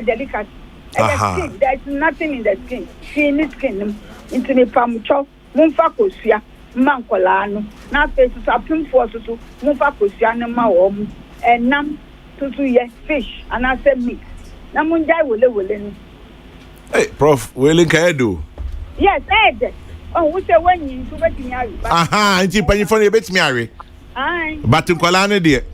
delicate. Skin, there's nothing in the skin. Skin. Into me pamucho, mumfa kosia, mankolano. Na face to apim for to mumfa kosia no ma wom. And nam to ye fish and I said meat. Namunjai wole. Hey, Prof, willing can do? Yes, Ed. Oh, we say when you to bet me. Aha, and you pay for a bit marry. Aye. But to Kolani dear.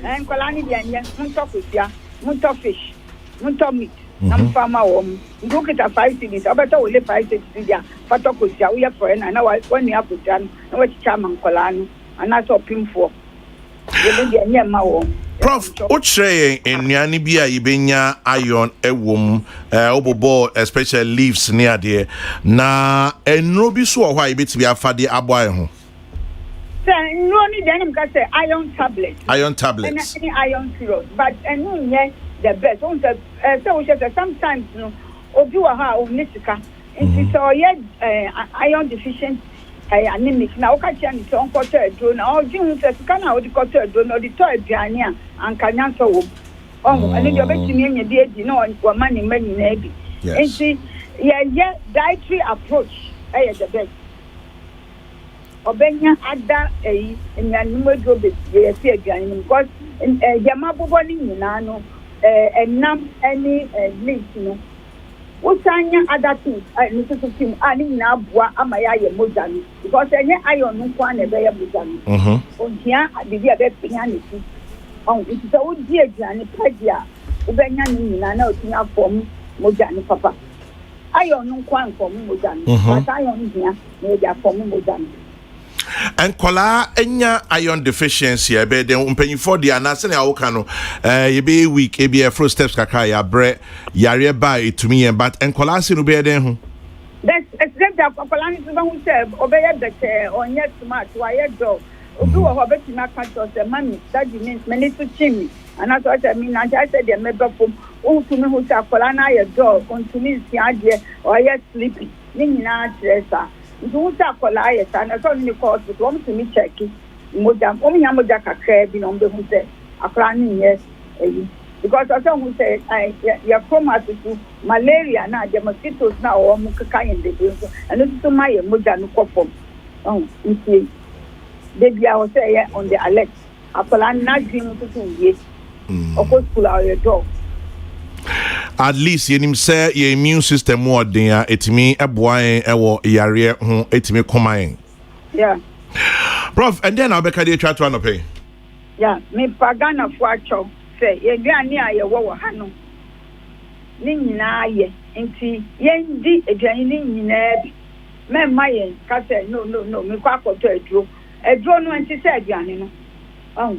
And Kolani dear, munto kosia, munto fish, munto meat. I'm farmer home. Look at a 5 cities. I better only 5 cities. Fatokosia, we are friend, and now I want me up with Jan, and what Chaman Colano, and I saw him for. Near my home. Prof, what say in Yanibia, Ibenya, iron, a womb, obobo, especially leaves near there. Na, and no be so why bits be a faddy aboy. No, need them can say iron tablets. Iron tablets. And any iron syrup, but and yes. The best. So we say sometimes no, obiwaha o nisika. Nti so ye iron deficient anemic. Na okachi ani so onkoto edro na oji hu se sika na odi koto edro na odi to aduane a anka nyanso wo. Ani de obetimi enya de edi na wa mani mani na ebi. Nti ye dietary approach the best. Obenya ada enyanimo do be ye fi aduane because yama bobo ni nyina no nam any leaf no wotanya other things no team ani na boa amaya ye moja no because enye iron no kwa na be ye moja no onhia bibi a be pinya ne ti it is o di aduane pagia ubenya ni nyina na otinya form moja no papa iron no kwa form moja no but iron hia na dia form moja no. And kola enya iron deficiency ebe den umpenyi for the anase na awoka no ye be weak e be a first steps kakra ya bre yare ba etumi yen but and kola se no be den ho that's exactly kola ni so hu say obeye bete onye smart wa ye do obi wo ho beti na catch us mami that means many to chimi and that's what I mean I said the member from to me who say kola na ye do continue si ade or ye sleepy ni nyina tresa. Do that for liars and I told me cause with one to me checking Modam, only Yamodaka crab in on the who said a crying yes because I saw who said your coma to malaria now the mosquitoes now or Mukai in the building and this is to my Mojan Kopom. Oh, you see, baby, I was say on the alert. Apolan not dream to 2 years. Of course, pull out your dog. At least yenim say your immune system more than etimi eboa ewo yare ho etimi koman. Yeah. Prof, and then Abeka dey try to anope. Yeah, me pagana fo acho say eduane a ye wo ha no. Ni nyina ye nti ye ndi eduane ni nyina bi. Me ma ye ka say no me kwa akoto eduro. Eduro no nti say eduane no. Oh.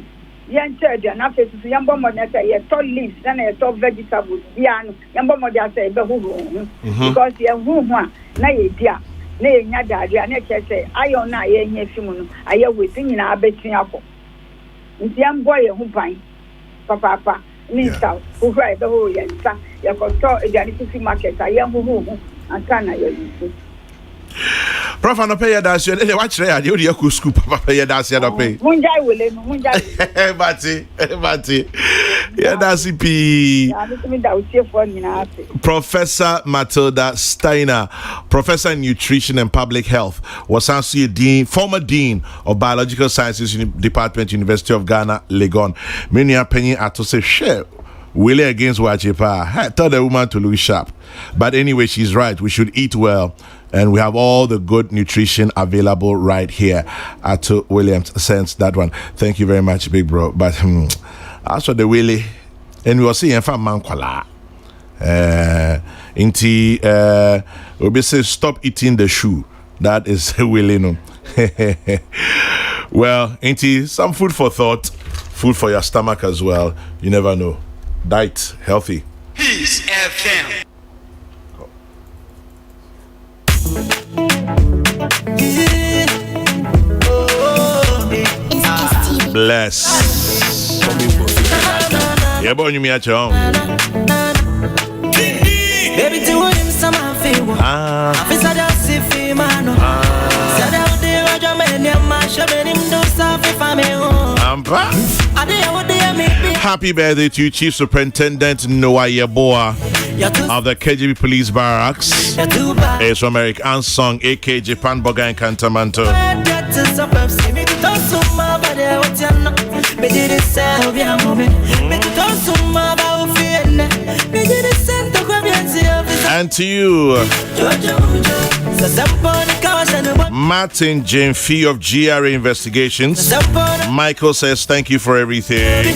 Yan church na face to yambo mo na say ye to leaves na ye to vegetables bia no yambo mo dia say be huhu because ye huhu a na ye dia na ye nya daadua na che say ayon na ye nya fimu no aye wetin nyina abetin akọ nti yambo ye hu ban papa ni sa hu right the whole ye nsa ye ko to e dia ni fi market aye huhu anta na ye use. Prof, I pay that you watch there. You dey go school, papa pay that you don't pay. Munjai wole no munjai. Bati. Yeah, that's CP. Professor Matilda Steiner, Professor in Nutrition and Public Health, was also former Dean of Biological Sciences Department, University of Ghana, Legon. Many are penny at to say share. Willie against Wachipa. Tell the woman to look sharp. But anyway, she's right. We should eat well. And we have all the good nutrition available right here at Williams. Sense that one. Thank you very much, big bro. But as for the Willie, and we will see if I'm mankwala. We'll be say stop eating the shoe. That is Willie no. Well, some food for thought, food for your stomach as well. You never know. Diet healthy. Peace FM. Bless. Yeah, boy, you me at your own. Baby, do him some favor. Officer, that's if he man. Said out there, Roger, man, your mash, and him do stuff if I'm home. I'm back. I did what they Happy birthday to you, Chief Superintendent Noah Yeboah of the KGB Police Barracks. It's from Eric Ansong, aka Japan Boga and Cantamanto. And to you, Martin Jemfi of GRA Investigations. Michael says thank you for everything.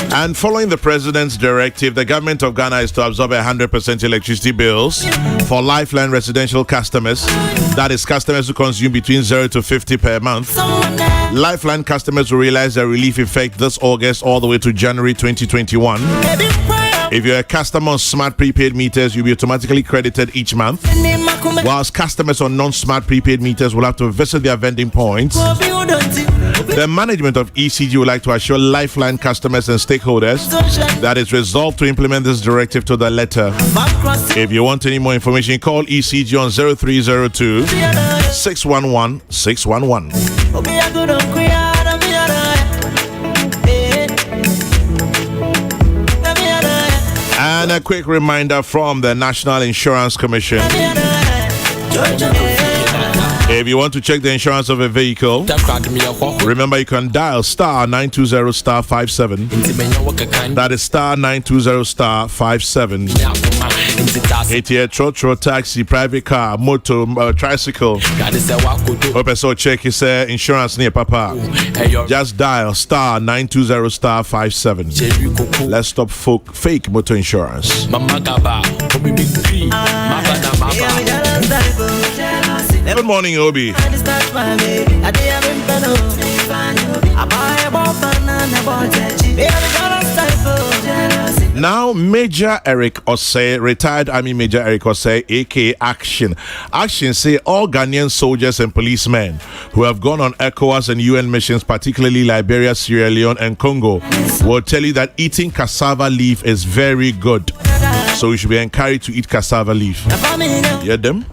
And following the president's directive, the government of Ghana is to absorb 100% electricity bills for Lifeline residential customers. That is, customers who consume between 0 to 50 per month. Lifeline customers will realize the relief effect this August all the way to January 2021. If you're a customer on smart prepaid meters, you'll be automatically credited each month, whilst customers on non-smart prepaid meters will have to visit their vending points. The management of ECG would like to assure Lifeline customers and stakeholders that it's resolved to implement this directive to the letter. If you want any more information, call ECG on 0302 611 611. And a quick reminder from the National Insurance Commission. If you want to check the insurance of a vehicle, remember you can dial star 920 star 57. That is star 920 star 57. It's a trotro, taxi, private car, motor, tricycle. Hope so check his insurance near Papa. Just dial star 920 star 57. Let's stop fake motor insurance. Good morning, Obi. Now, Major Eric Osei, retired Army Major Eric Osei, aka Action. Action say all Ghanaian soldiers and policemen who have gone on ECOWAS and UN missions, particularly Liberia, Sierra Leone, and Congo, will tell you that eating cassava leaf is very good. So you should be encouraged to eat cassava leaf. Hear them?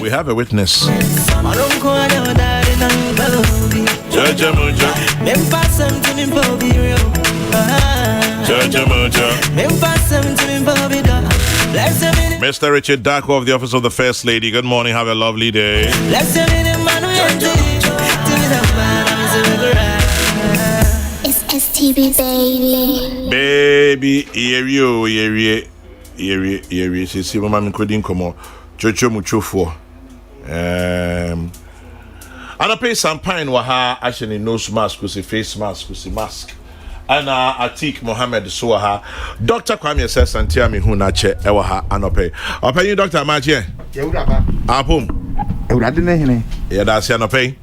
We have a witness. Mr. Richard Darko of the Office of the First Lady. Good morning. Have a lovely day. It's STB, baby. Baby, see, Mama couldn't come on. Jojo Muchofo. And I pay some pine waha actually nose mask, who's a face mask, who's a mask. And Atik Mohammed Suaha. Dr. Kwame says, Santia me hunache ewaha anope. Open you, Dr. Maje. Apum. Yeah, that's anope.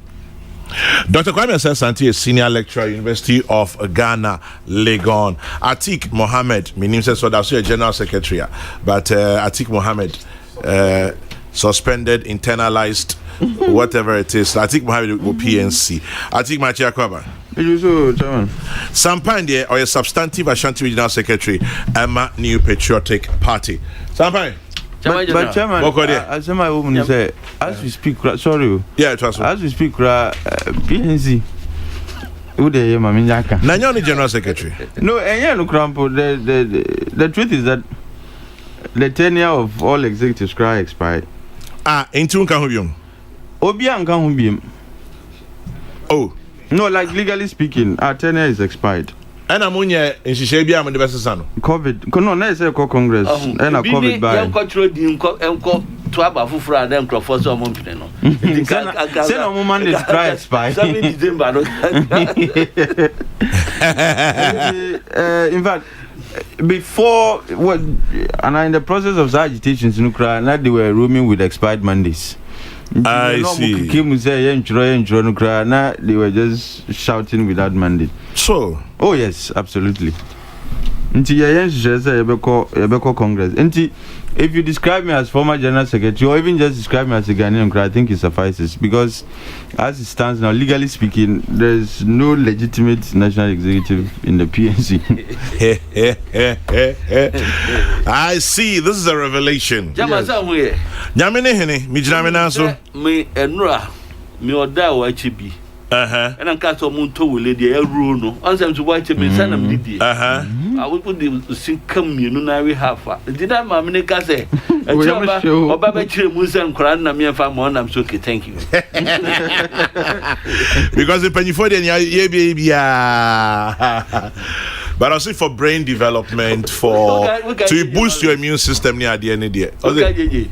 Dr. Kwame says, Santia is senior lecturer, University of Ghana, Legon. Atik Mohammed, my name says, so that's your general secretary. But Atik Mohammed, suspended, internalized, whatever it is. Atik Mohammed will PNC. Atik Machia Kwaba. Sampan there, or a substantive Ashanti Regional Secretary, Emma New Patriotic Party. Sampan. But Chairman, as my woman say, as we speak, sorry. Yeah, it was. As we speak, PNC. Nanyoni General Secretary. No, the truth is that the tenure of all executives expired. Into Kahubim. Obian Kahubim. Oh. No, like legally speaking, our tenure is expired. And Amunya in Shishabia and the Bessano. COVID. No, let's say Congress. And a COVID by. Control the to have a full and then for some months. Send a woman is dry expired. In fact, before what, and in the process of agitations in Ukraine, they were roaming with expired mandates. I see. They were just shouting without mandate. So, oh yes, absolutely. Congress. If you describe me as former general secretary, or even just describe me as a Ghanaian, I think it suffices, because as it stands now, legally speaking, there is no legitimate national executive in the PNC. I see. This is a revelation. Yes. And I'm cast on Munto will lady a runo. On some to watch me, son of Didi. I will put the sink come, you know, we have. Did I, Mamma say? A chamba or Babachi Musan Kran, I'm your family. I'm so okay, thank you. Because the Pennyford, yeah, baby. But also for brain development, for to boost your immune system near the end of the day.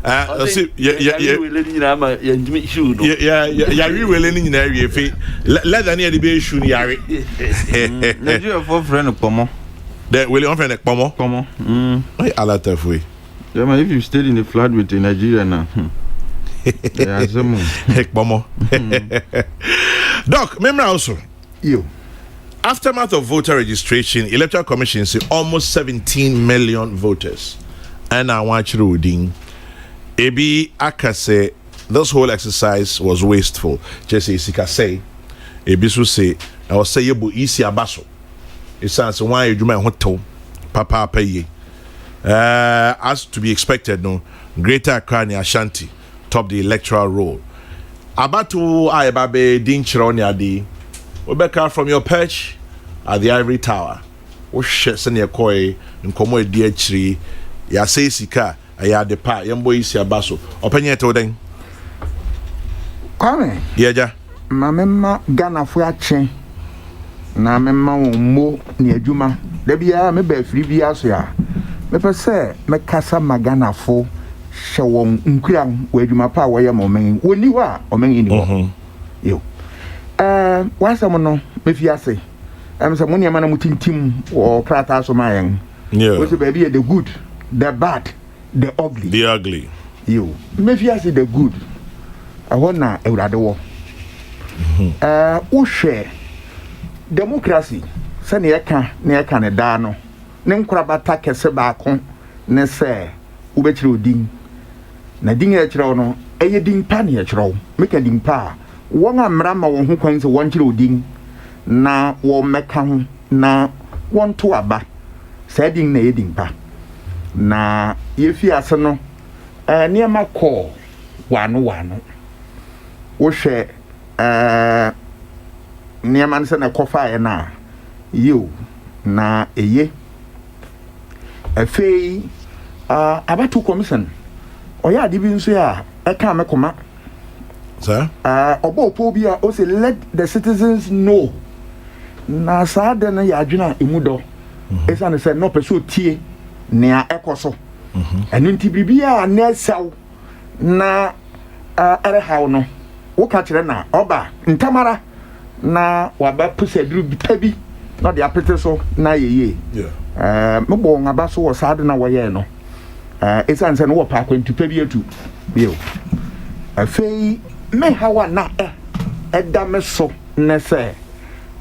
We willing in area. Let any be shoe yari. For friend of Pomo. That will often a Pomo. I lot of way. Yeah, if you stayed in the flood with Nigeria now. Heck, Pomo. Doc, remember also. You. Aftermath of voter registration, Electoral Commission say almost 17 million voters. And I want you to ding. Ebi akase, this whole exercise was wasteful. Just say sika say, ebi so say, I was say yebu isi abaso. It sounds why you do my hotel, papa pay. As to be expected, no Greater Accra and Ashanti top the electoral roll. Abatu Ayababe Dinchiro Niadi. Rebecca from your perch at the Ivory Tower. O shit send your koi and come with dear tree. Ya say sika. Aya de pa yambo isi abaso openye to den Kwame yeja mamema Ghana fo ache na memma wo ne adwuma da bia me ba firi bia so ya me pese me kasa magana fo hye won nkuran wo adwuma pa wo ye momen woni ho a omen ni ho yo wasam no me fi ase se mo ne ma na mutintim wo prata so mayen wo se ba bia the good the bad the ugly. The ugly. You. Maybe I say the good. I want na Eurade wo. O share democracy. Se ne eka ne da no. Ne nkrabata kese ba ko ne se wo be kire odin. Na din e kire no, eye din pa ne e kire wo. Make din pa. Won amra ma won ho kwan se won kire odin. Na wo meka ho na won to aba. Se din na edin pa. Na yefi ase no niema call wano wo hwe niema nse na kofa ye na yo na eye afei abatu commission oya ade bi nso ya eka mekoma sir obo bi a o say let the citizens know na saade na ya adwena emudo esa ne say no person tie nea ekoso enu nti bibia na saw na ere haw no wo ka kire na oba ntamara na waba pusaduru bitabi na de apete so na yeye mebo ngaba so wo saade na woye no esan se no wo pa kwantu pa bi atu bio afei me hawa na eda me so ne se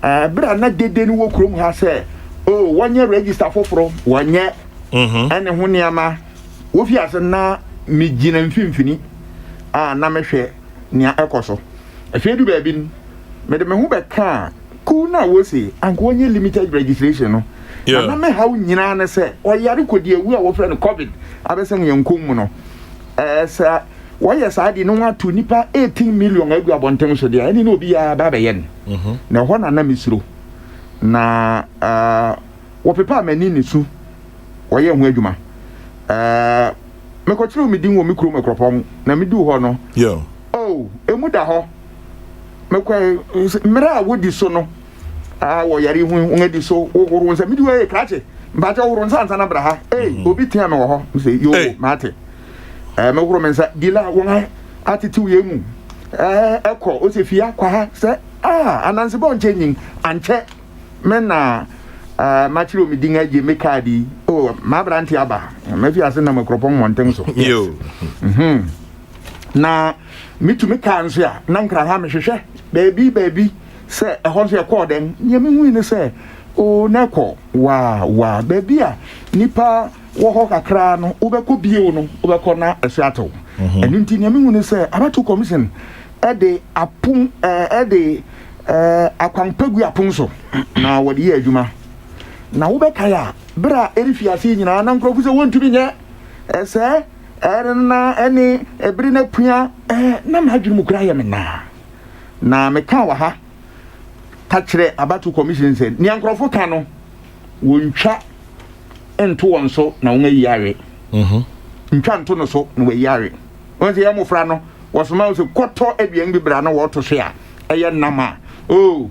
bra na dede ni wo krom ha se oh wonye register foforo wonye ene ho niama wo fi ase na migina mfimfini na mehwe nia ekoso afedu ba bi me de me ho be ka ku na wo se anko onye limited registration no na me hawo nyina na se oyare kodi awu a wo frɛ no covid abesen yenkom mu no sa wo ye sa di no atu nipa 18 million agu abonten so dia eni no obi ya ba be yen na ho na misiro na wo pepa mani ni su oye ho adwuma me ko tru me din wo me kuro microphone na me du ho no oh emu da ho me ko mera wodi so no wo yare hu ngadi so wo nsa me du e krache mbaja wo nsa nsa na bra ha obi tia me wo ho say yo mate me woro me nsa dila wo ha attitude ye mu ekọ o se fia kwa ha se ananse bon changing anche me na machiro mi dinga je me kadi oh ma branti aba me fi ase na makropon monten so yo na mitu me kan so ya na nkra ha me hwehwe baby se e ho so e call den ye me hu ni se o na ko wa baby a nipa wo ho kakra no ubeko bie no ubeko na asuato enu nti ye me hu ni se Electoral Commission e de apun akwanpegu apun so na wodi ye adwuma na wobɛka ya bra erifiase nyina na nkrofo se wontumi nye ese na ene ebiri na pua na madwuru mu kura ye me na meka wa ha ka kire Electoral Commission se ni nkrofo ka no wontwa ento won so na won ayi are ntwa nto no so na wayi are won se ya mofra no wosoma se kɔtɔ aduan bi bra na wɔto so ya eye nama oh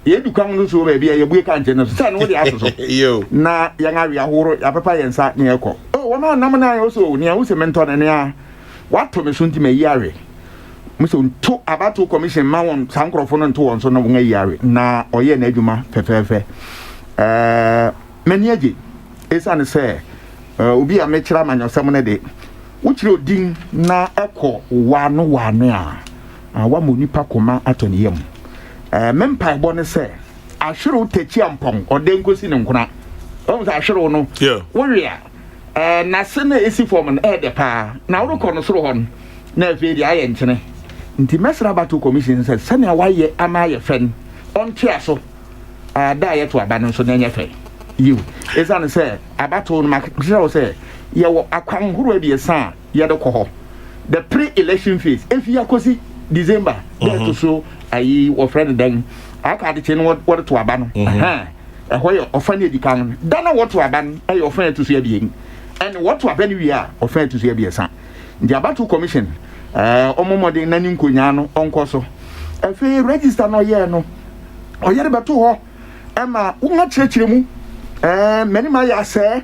yedu kan no so ba bia ye bue kan no so no de aso yo na ya nga wi ahoro ya papa yensa ne ekɔ oh wo ma nam na yo so ne a wo se mento ne a wato me so nti me yare mo so nto Electoral Commission ma won sankrofo no nto won so no nga yare na oye na adwuma fefefe mani age esa ne se obi a me kira manyosam ne de wo kire odin na ekɔ wano a wa mo nipa koma atɔ ne yam mempa bo ne se ahwero tachi ampon odenkosi ne nkuna o mo ahwero no wo wia na se na esi form no de pa na wo kɔ no soro hɔ na afi di aye nkyene nti mesra Electoral Commission se se na waye ama ye fen onte aso da ye to aba no so na nya fe you esa ne se Electoral no makira wo se ye wo akwan huru abiesa ye de kɔ hɔ the pre-election phase if you akosi December to so ayi wo friend den aka de chen what to aba no hoye ofan edikan da na what to aba no ayi ofan to so abien and what to aba no wi a ofan to so abiesa the Electoral Commission omomode nani nkonya no onko so afi register no ye no oyere beto ho ema wonga chirechire mu many ma ya se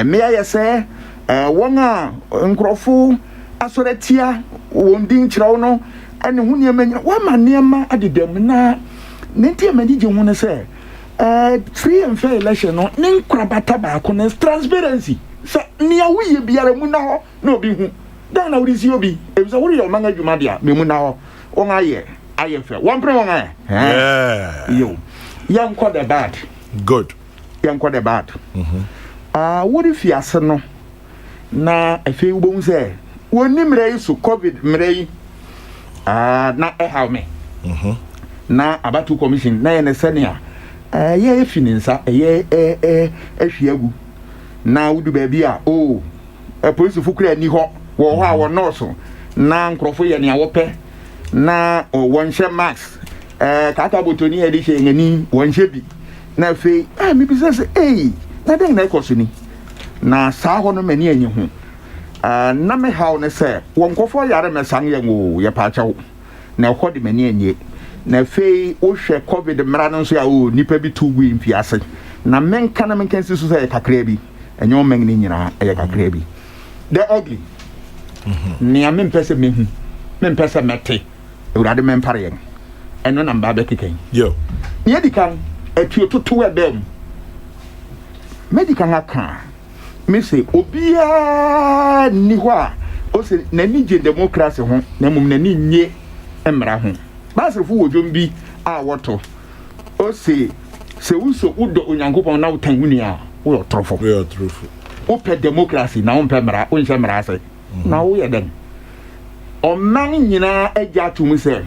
me ya se wonga nkrofo asoretia wondin chirawo no ene hu niam nyina wa ma niam adedam na nenti amanije hu ne se free and fair election no ne nkrabata ba ko ne transparency se nia wuye biara mu na ho na obi hu dan na wuri si obi ebisa wuri yo manga dwuma dia me mu na ho won aye fe won pre won aye yo yan ko the bad good yan ko the bad wuri fiase no na afi ubon se woni mrei so covid mrei na how me na Electoral Commission na ye ne senia ye fininsa ye ahwiagu na wudu ba bi a police fukura ni ho wo ho a wo nurse na nkrofo ye ne awope na won hye max kaka botoni e de hye ngani won hye bi na fe me bi se na den na ekoso ni na sa ho no mani anyi ho na me how ne se won kofo yare me san ye ngo ye pa chawo na ko de mani anyi na fe wo hwe covid mra no so ya nipa bi tugu imfiase na menka na menka nsi so se kakra bi enyo men ni nyina ye kakra bi the ugly ni am mpese mehu mpese mete urade mempare yen eno na mba be keken yo ni edikan atuo toto ebem medical aka me say obia ni ho a o se na ni je democracy ho na mum na ni nye emra ho basrefo wodwom bi a woto o se wuso udo onyankopon na wotan huni a wo trofo o pe democracy na wo pe mra o nche mra ase na wo ye den o man nyina agya atum se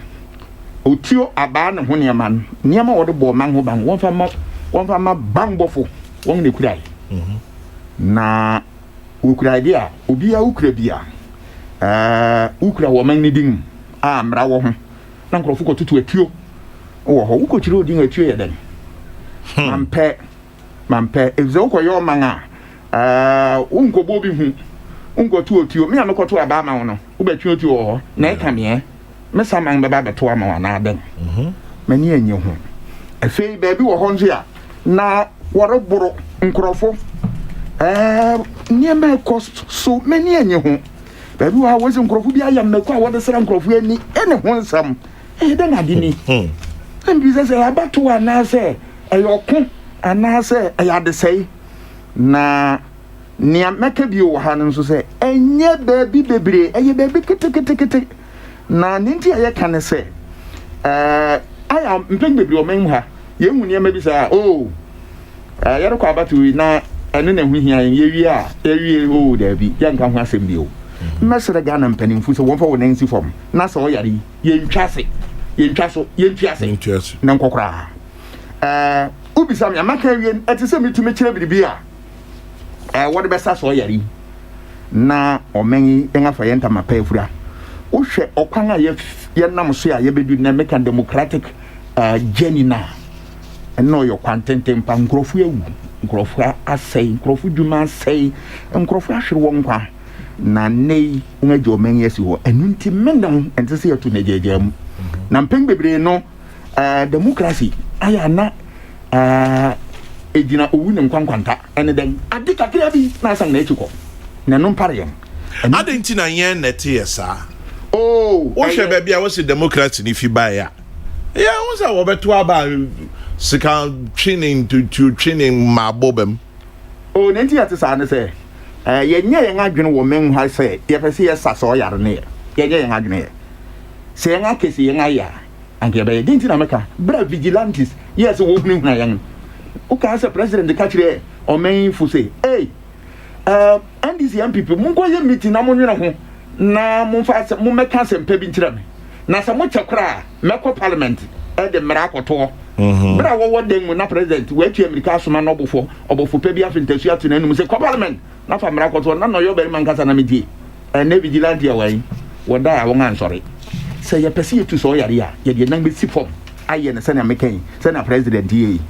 otio aba ne ho niam niam wo de bo man ho ban won fa ma bangbofo won ne kurai na ukura dia obi a ukura bia ukura wo man ni din a mra wo ho na nkrofo ko tutu atuo wo ho uko chiro din atuo ye den mampe ezo uko yo man a unko bobi hu unko tu atuo me ameko to aba ma wo no wo ba tuo tuo ho na e kamie me saman be ba beto ama wa na den mani enye ho afei ba bi wo ho nje a na woreboro nkrofo niema cost so many enye ho baby wa wo nkrofo bi ayam meko a wo de sra nkrofo ani ene ho nsam den adini em bi se abato ana se eyokun anaasɛ ɛyɛ ade sɛe na nea mɛka bi wɔ ha no nso sɛ ɛnyɛ baabi bebree ɛyɛ baabi ketekete na ne nti a yɛka ne sɛ aya mpɛn bebree ɔman mu ha yɛhu nneɛma bi saa yɛrekɔ abato na ɛne na ho hia yɛwie a yɛwie daabi yɛnka ho asɛm bi mɛsrɛ Ghana mpanimfo sɛ wɔmfa wo nansi fam na sɛ ɔyare yɛntwa se na nkɔkoraa wobisa me amaka awie ɛte sɛ metumi kyerɛ biribi a wɔde bɛsa sɛ ɔyare na ɔman yi ɛngafa yɛ ntama pa afura wohwɛ ɔkwan a yɛnam so a yɛbɛdu na meka democratic journey na ɛna ɔyɛ kwan tenten pa nkurɔfo awu nkurɔfo asɛe nkurɔfo dwuma asɛe nkurɔfo ahwere wɔn nkwa na nei unga ɔman yi asi hɔ ɛno nti mendam ɛnte sɛ yɛto na gyagyaa mu na mpɛn bebree no democracy ayɛ na egyina owu ne nkwankwanta ɛne den ade kakra bi na asan na ekyi kɔ na no mpare yɛn ade nti na yɛn nete yɛ saa wohwɛ baabi a wɔsi democracy ni fi baa ya wo sɛ wɔbɛto aba sika training to training ma bobem ne nti yɛte saa ne sɛ yɛnyɛ yɛn adwene wɔ men ha sɛ yɛpɛ sɛ yɛsa sɛ ɔyare ne yɛnyɛ yɛn adwene yɛ sɛ yɛn akɛse yɛn ayɛ anka yɛbɛyɛ de nti na mɛka bra vigilantes yɛ sɛ wɔhunahuna yɛn wokaa sɛ president ka kyerɛ ɔman fo sɛ NDC MPP monkɔ yɛ meeting na monwene ho na mommɛka asɛmpa bi nkyerɛ me na sɛ mokyɛ koraa mɛkɔ parliament ɛde mmara akɔtoɔ bra wɔwɔ den mu na president wɔatwi Amerika asoma no ɔbɔfo pa bi afentasu ato n'anum sɛ kɔ parliament na fa mmara akɔtoɔ na ɔyɛ ɔbɛrima nkasa na medie ɛnɛ vigilante a wɔyi wɔda a wɔn ansɔre sɛ yɛpɛ sɛ yɛtu sɛ ɔyare a yɛde nan bɛsi fam ayɛ no sɛnea meka yi sɛnea president yɛ yi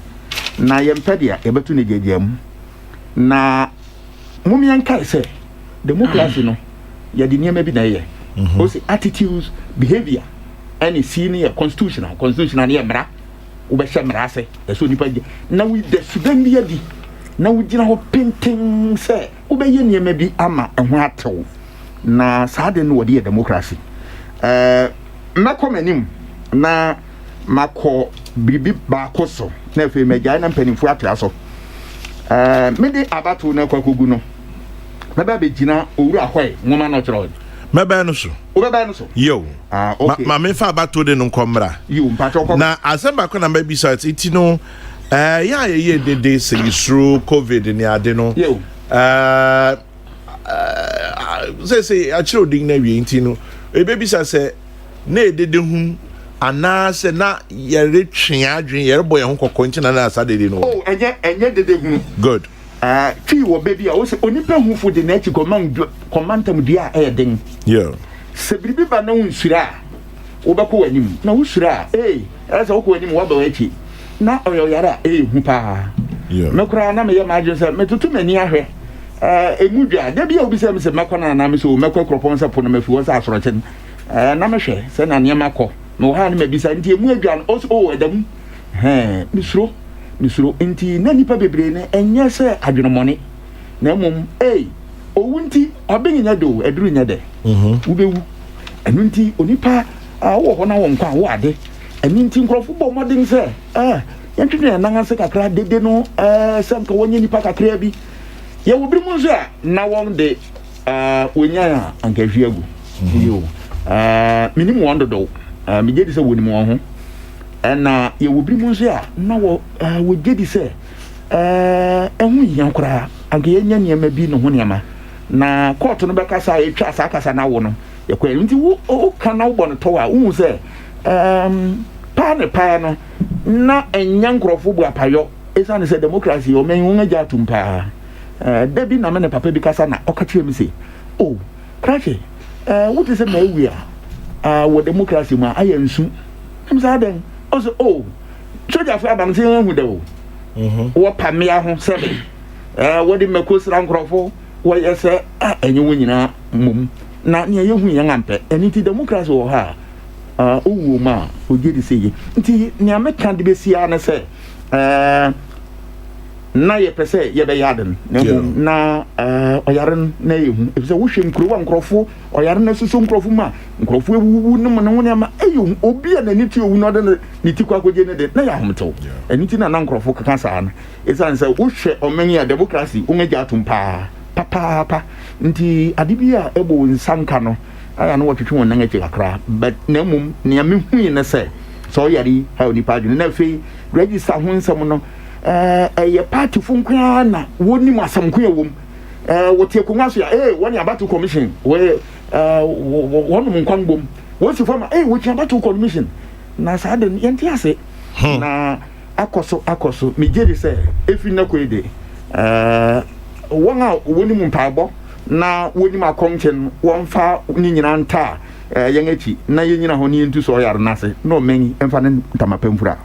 na yɛmpɛ deɛ yɛbɛto no gyagyaa mu na momiɛnkae sɛ democracy no yɛde nneɛma bi na ɛyɛ ɔsɛ attitudes behavior ɛne sii no yɛ constitutional no yɛ mmara wobɛhyɛ mmara ase ɛsɛ onipa gye na wode sudan bi adi na wogyina hɔ penten sɛ wobɛyɛ nneɛma bi ama ɛho atew na saa de no wɔde yɛ democracy mɛkɔ m'anim na makɔ biribi baako so na afei magyae na mpanimfoɔ atoa so mede abato no akɔkɔgu no mɛbɛ bɛgyina owura hɔe nwoma no kyerɛ mɛbɛn no so wobɛbɛn no so yo okay. ma mefa abato de no nkɔmmra yo mpatɔ na asɛm baako na mabisa iti no yɛ a yɛyɛ dede sɛ yɛsuro covid ne ade no yo sɛ akyerɛ odin no awie nti no ɛbɛbisa sɛ na ɛdede hu anaasɛ na yɛretwe adwene yɛrebɔ yɛn ho kɔkɔ nti na asa dede no ɛnyɛ dede hu good twi wɔ baabi a wo sɛ onipa hufo de n'akyi kɔmantam dua a ɛyɛ den sɛ biribi ba na wo nsuro a wobɛkɔ w'anim na wosuro a ɛsɛ wokɔ w'anim woaba w'akyi na ɔyɛyare a hu paa mɛkoraa na meyɛ m'adwene sɛ metoto m'ani ahwɛ ɛmu dwa da bi a wobisɛ me sɛ mɛkɔ no anaa me sɛ mɛkɔ kuropɔn sɛ po no mafi hɔ sɛ asorɔkye na mehwɛ sɛ na nneɛma kɔ mewɔ ha no mabisa nti ɛmu adwa no ɛda mu mesuro nti na nipa bebree no ɛnyɛ sɛ adwenemɔne na mmom owu nti ɔbɛnyɛ do aduru nyɛ dɛ wobɛwu ɛno nti onipa wɔ hɔ na wɔ nkwa wo ade ɛno nti nkurɔfo bɔ mmɔden sɛ yɛntwetwe yɛn nan ase kakra dede no sɛ nka wɔnyɛ nipa kakra bi yɛwɔ biri mu nso a na wɔn de wɔnya a anka hwi agu menim wɔn dodow megye di sɛ wɔnim wɔn ho ɛna yɛwɔ biri mu nso a na wɔgye di sɛ ɛho hia koraa anka yɛnya nneɛma bi ne ho nneɛma na kɔɔto no bɛkasa a yɛtwa saa kasa no awo no yɛkɔ nti woka na wobɔ no tɔw a wohu sɛ paa ne paa no na ɛnya nkurɔfo bu apayɔ ɛsiane sɛ democracy ɔman wo agya atom paa da bi na me ne papa bi kasa na ɔka kyerɛ me sɛ krakye wote sɛ maawi a wɔ democracy mu a ayɛ nsu nam saa dɛn ɔsɛ sogyafoɔ aba no sɛ yɛhu dɛ wɔpa mmea ho sɛbe wɔde mmako sra nkurɔfo wɔyɛ sɛ ɛnyɛ wɔ nyinaa mmom na nea yɛhu yɛn ampɛ ɛno nti democracy wɔ ha a ɔwuo mu a ɔgye de sɛ ye nti nea meka de bɛsi a ne sɛ na ye pese ye be yaden na oyaren na yehu e se wo hwe nkrowa nkrofo oyaren na susu nkrofo ma nkrofo ewu no no ne ma eyu obi a na ni ti owu no de ni ti kwa koje ne de na ya homto eni ti na nkrofo kaka sa na e san se wo hwe omenye a democracy ungeja atumpa papa nti adibia ebo nsanka no aya no wotwetwe won nan achi kakra but na mum ne am hu ne se so yari ha oni pa dwene na fe register ho nsam no ye party funkwa na woni mu asamko yewom wote kunwa so ya woni Electoral Commission we wonu nkwambom wosi fama wo ti Electoral Commission na sa de yenti ase na akoso me gye se efi na koide won a woni mu mpaabo na woni mu akonchen won fa ni nyina nta yengechi na yenyina ho ni ntu so yar nase no many emfanen tamapemfura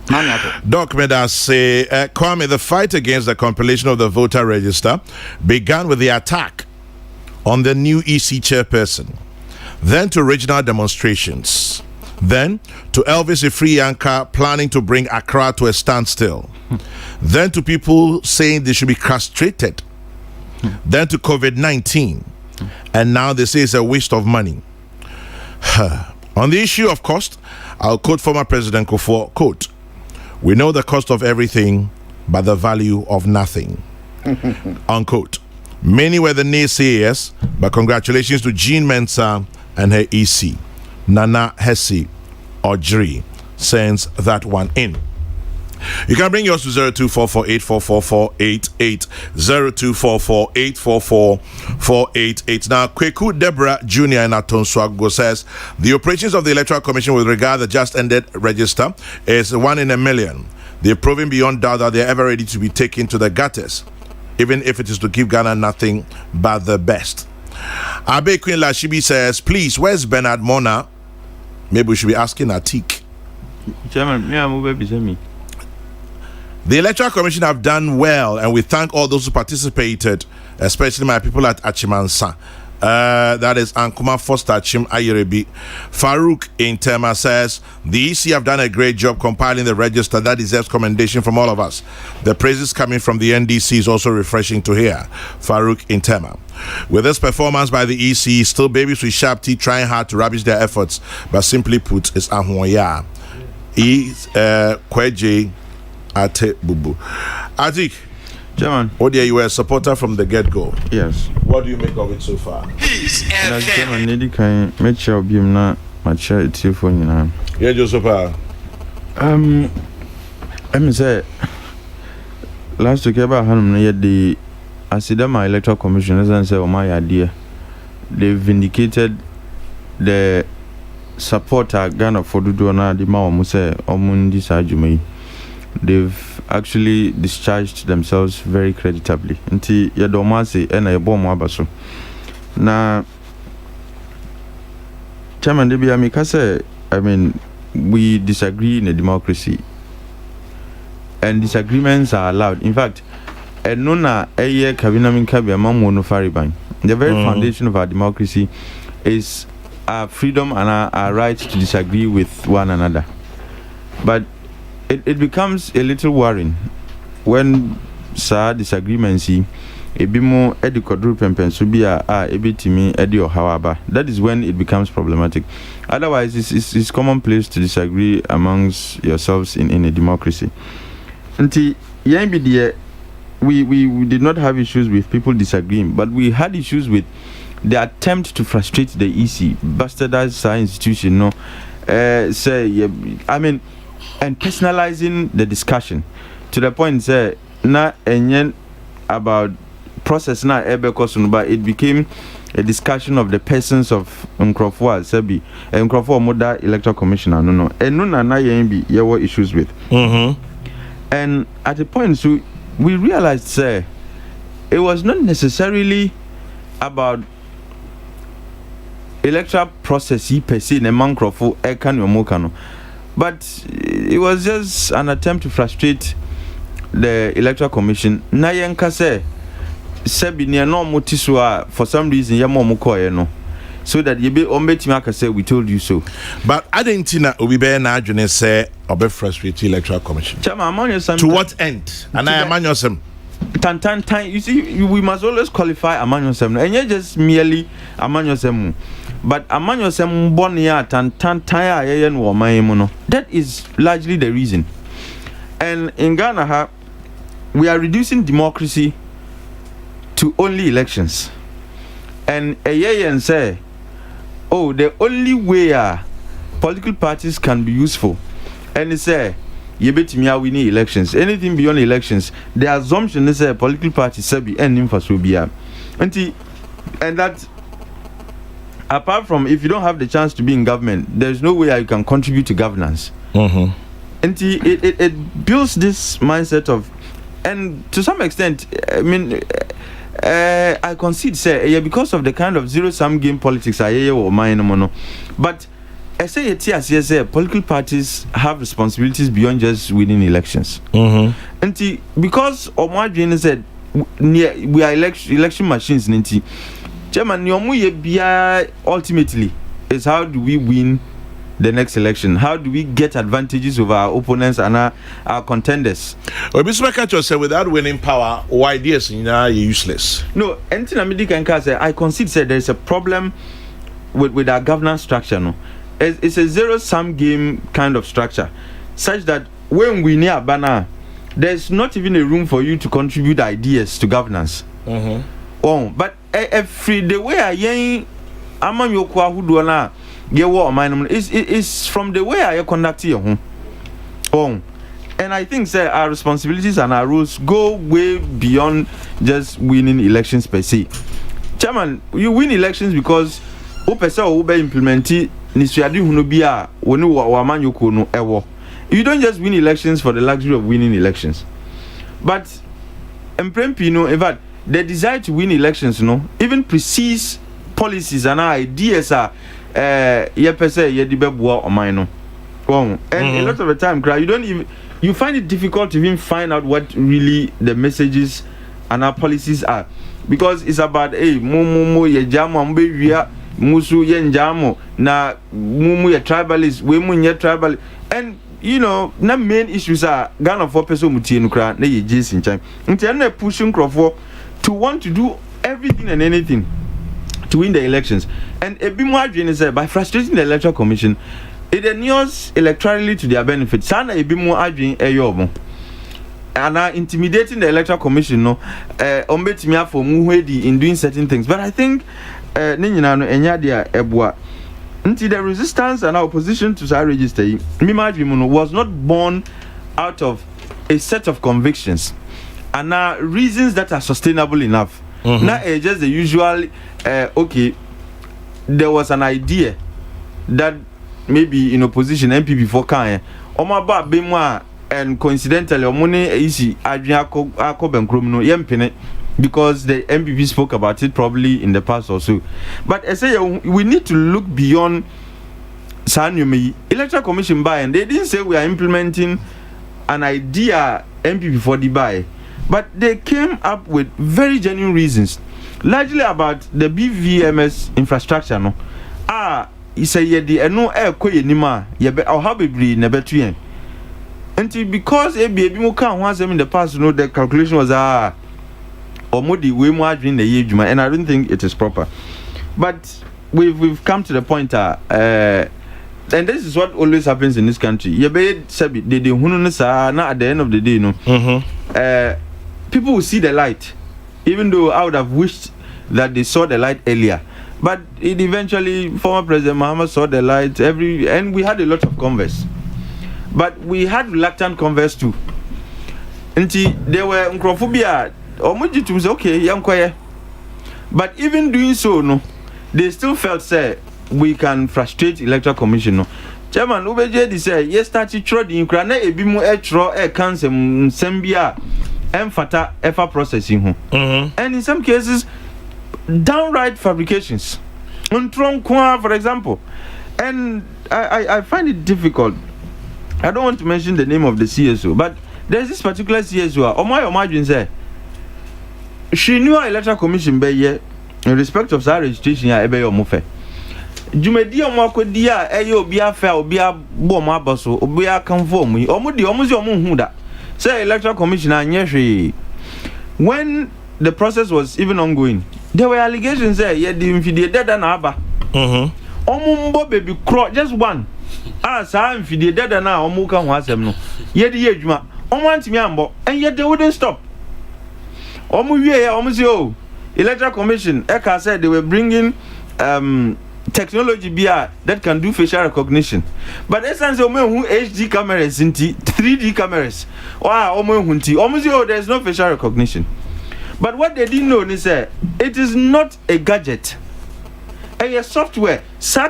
Doc Meda say Kwame, the fight against the compilation of the voter register began with the attack on the new EC chairperson, then to regional demonstrations, then to Elvis Ifriyanka planning to bring Accra to a standstill, then to people saying they should be castrated, then to COVID-19, and now they say it's a waste of money. On the issue of cost, I'll quote former President Kufuor, quote, "We know the cost of everything, but the value of nothing." Unquote. Many were the naysayers, but congratulations to Jean Mensah and her EC. Nana Hesse Ojri sends that one in. You can bring yours to 0244844488, 0244844488. Now, Kweku Deborah Jr. in Atonswago says the operations of the Electoral Commission with regard to the just ended register is 1 in a million. They're proving beyond doubt that they're ever ready to be taken to the gutters, even if it is to give Ghana nothing but the best. Abe Queen Lashibi says, please, where's Bernard Mona? Maybe we should be asking Atik. Chairman, the Electoral Commission have done well, and we thank all those who participated, especially my people at Achimansa. That is Ankuma Foster Achim Ayerebi. Farouk in Tema says, the EC have done a great job compiling the register that deserves commendation from all of us. The praises coming from the NDC is also refreshing to hear. Farouk in Tema. With this performance by the EC, still babies with sharp teeth trying hard to rubbish their efforts, but simply put, it's Ahwoya. Kweje Ate Bubu. Atik, Chairman, oh dear, you were a supporter from the get-go. Yes. What do you make of it so far? Chairman, Nedi can make sure be na mature it for you now. Yeah, Joseph. I'm say last week about Hanum the Asidama Electoral Commission and say, oh my idea, they vindicated the supporter Ghana for Dudona the Mao Muse Omundi Sajumi. They've actually discharged themselves very creditably. Nti yadomasi ena yebomo abaso. Na Chairman Debi Amikase, I mean, we disagree in a democracy, and disagreements are allowed. In fact, enuna eye kabina minkabi amamu no fariban. The very foundation of our democracy is our freedom and our right to disagree with one another. But it becomes a little worrying when disagreements a bit more educated pensubia ebitimi edio however. That is when it becomes problematic. Otherwise, it's commonplace to disagree amongst yourselves in a democracy. Until we did not have issues with people disagreeing, but we had issues with the attempt to frustrate the EC, bastardized our institution. No, and personalizing the discussion to the point say na enyen about process na ebekosun, but it became a discussion of the persons of Nkrofo Sebi and Nkrofo Moda Electoral Commissioner no and no na yembi yewo issues with and at a point so we realized say it was not necessarily about electoral process per se ne Nkrofo ekan yomokano. But it was just an attempt to frustrate the Electoral Commission. Na yenka se sebi ni no motiswa for some reason yemo mukoye no. So that you be ombetimi aka say we told you so. But I didn't think obi be na adwene say obe frustrate Electoral Commission. Chama amanyosam. To what end? And I amanyosam. You see, we must always qualify among yourself, and not just merely among yourself. But among yourself, that is largely the reason. And in Ghana, we are reducing democracy to only elections. And a say, oh, the only way political parties can be useful. And they say, you bet me we need elections. Anything beyond elections, the assumption is a political party be ending for Subia. And that, apart from if you don't have the chance to be in government, there's no way you can contribute to governance. And it builds this mindset of, and to some extent, I mean, I concede, say, because of the kind of zero-sum game politics I hear or mine, but I say political parties have responsibilities beyond just winning elections. And because Omar said we are election machines, Chairman, ultimately is how do we win the next election? How do we get advantages over our opponents and our contenders? Well, Mr. Makacho said, without winning power, why ideas are useless? No, anything I can say, I concede there is a problem with our governance structure. No, it's a zero-sum game kind of structure, such that when we near banner, there's not even a room for you to contribute ideas to governance. But free the way I am among your who do na is from the way I conduct here. And I think our responsibilities and our rules go way beyond just winning elections per se. Chairman, you win elections because you don't just win elections for the luxury of winning elections, but in fact, the desire to win elections, even precedes policies and ideas are and a lot of the time, you find it difficult to even find out what really the messages and our policies are, because it's about musu yenjamo na mumu ya tribalist we munye tribal, and na main issues are Ghana for person mutie nukra na ye jis in time nti pushing crowd to want to do everything and anything to win the elections. And a bit more is by frustrating the Electoral Commission, it ignores electorally to their benefit. Sana a bit more arguing a and intimidating the Electoral Commission for in doing certain things. But I think the resistance and opposition to our register was not born out of a set of convictions and reasons that are sustainable enough. Not just the usual okay, there was an idea that maybe in opposition MPP for Kanye and coincidentally because the MPP spoke about it probably in the past also. But I say we need to look beyond Sanyumi Electoral Commission buy, and they didn't say we are implementing an idea MPP for the buy, but they came up with very genuine reasons, largely about the BVMS infrastructure. No, it's a yedi no air koye nima yebe I'll have a breed nebetuyen. Until because a baby mo can once in the past, the calculation was or modi way more during the year, and I don't think it is proper. But we've come to the point and this is what always happens in this country. Yebe sabi they not at the end of the day, people will see the light, even though I would have wished that they saw the light earlier. But it eventually, former President Muhammad saw the light and we had a lot of converse. But we had reluctant converse too. Until they were uncrophobia or to say, okay, young quiet. But even doing so, they still felt we can frustrate Electoral Commission. Chairman Ubeje say yes started trod in Ukraine e bi mu e cancer sembia emfata ever processing and in some cases downright fabrications for example. And I find it difficult. I don't want to mention the name of the CSO, but there's this particular CSO Omar say she knew our Electoral Commission be in respect of her registration ya ebe yo mofe jumedi omokodia obi afa obi abo mo abaso obi akanfo mu omo di omo hu da say Electoral Commission anye hwe when the process was even ongoing, there were allegations there. Yeah, the infidel dead and aba. Omumbo baby crow just one. Sa infidel dead and now omuka wasem no. Yet the ejuma. Want me ambo, and yet they wouldn't stop. Omu Electoral Commission. Eka said they were bringing technology that can do facial recognition. But essence of HD cameras, 3D cameras. There's no facial recognition. But what they didn't know is that it is not a gadget. A software,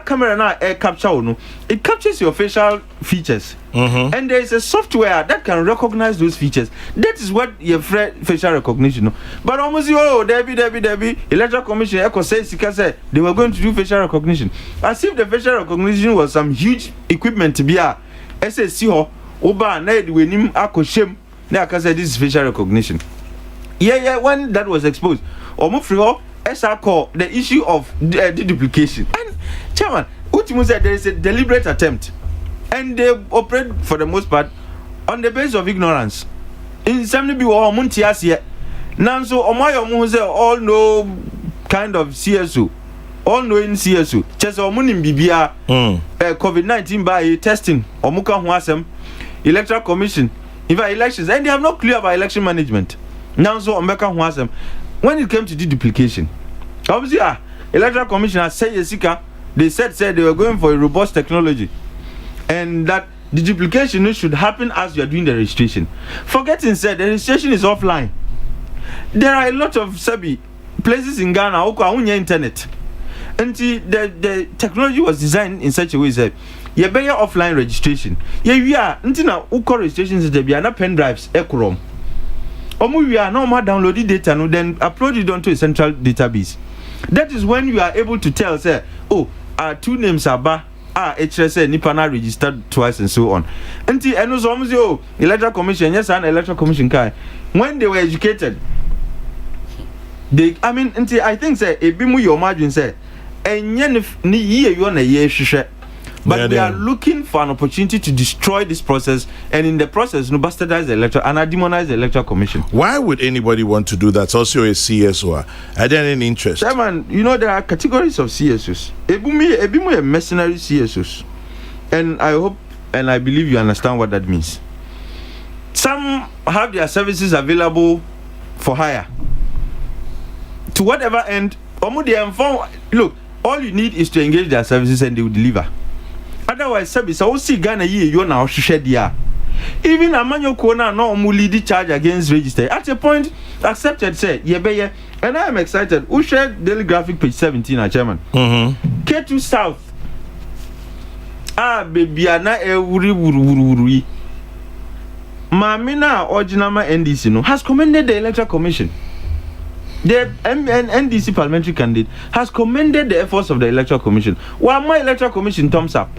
camera now air capture, it captures your facial features. And there is a software that can recognize those features. That is what your facial recognition. But Debbie, Electoral Commission Echo says they were going to do facial recognition. As if the facial recognition was some huge equipment to be a SSC Oba Ned Winim Ako Shem. This is facial recognition. Yeah, when that was exposed, call the issue of deduplication. And Chairman, Utimu said there is a deliberate attempt, and they operate for the most part on the basis of ignorance. In some be muntias yet. Nanso Omayo say all know kind of CSO, all knowing CSO. Chess Omunim Bibia COVID-19 by testing Omuka Huasem, Electoral Commission, even elections, and they have no clue about election management. Nanso Omeka Huasem. When it came to deduplication, obviously, Electoral Commission has said they said they were going for a robust technology, and that the duplication should happen as you are doing the registration. Forgetting said the registration is offline. There are a lot of places in Ghana who internet, and the technology was designed in such a way that you better offline registration. We are until registrations there be na pen drives ekrom. We are now downloading data and then upload it onto a central database. That is when you are able to tell, say, two names are HSA Nipana registered twice and so on. Until Electoral Commission, yes, and Electoral Commission when they were educated, I think say a bimu your margin say, but we are looking for an opportunity to destroy this process, and in the process, bastardize the electoral and demonize the Electoral Commission. Why would anybody want to do that? It's also a CSO. Are there any interest? Chairman, there are categories of CSOs. Ebimu are mercenary CSOs, and I hope and I believe you understand what that means. Some have their services available for hire. To whatever end, look, all you need is to engage their services and they will deliver. Otherwise, so see Ghana you now share dia. Even a manual corner no lead charge against register. At a point, accepted say and I am excited. Who shared Daily Graphic page 17, Chairman? K2 South. Baby, na wuri. Mamina Ojinama NDC has commended the Electoral Commission. The NDC parliamentary candidate has commended the efforts of the Electoral Commission. While my Electoral Commission thumbs up.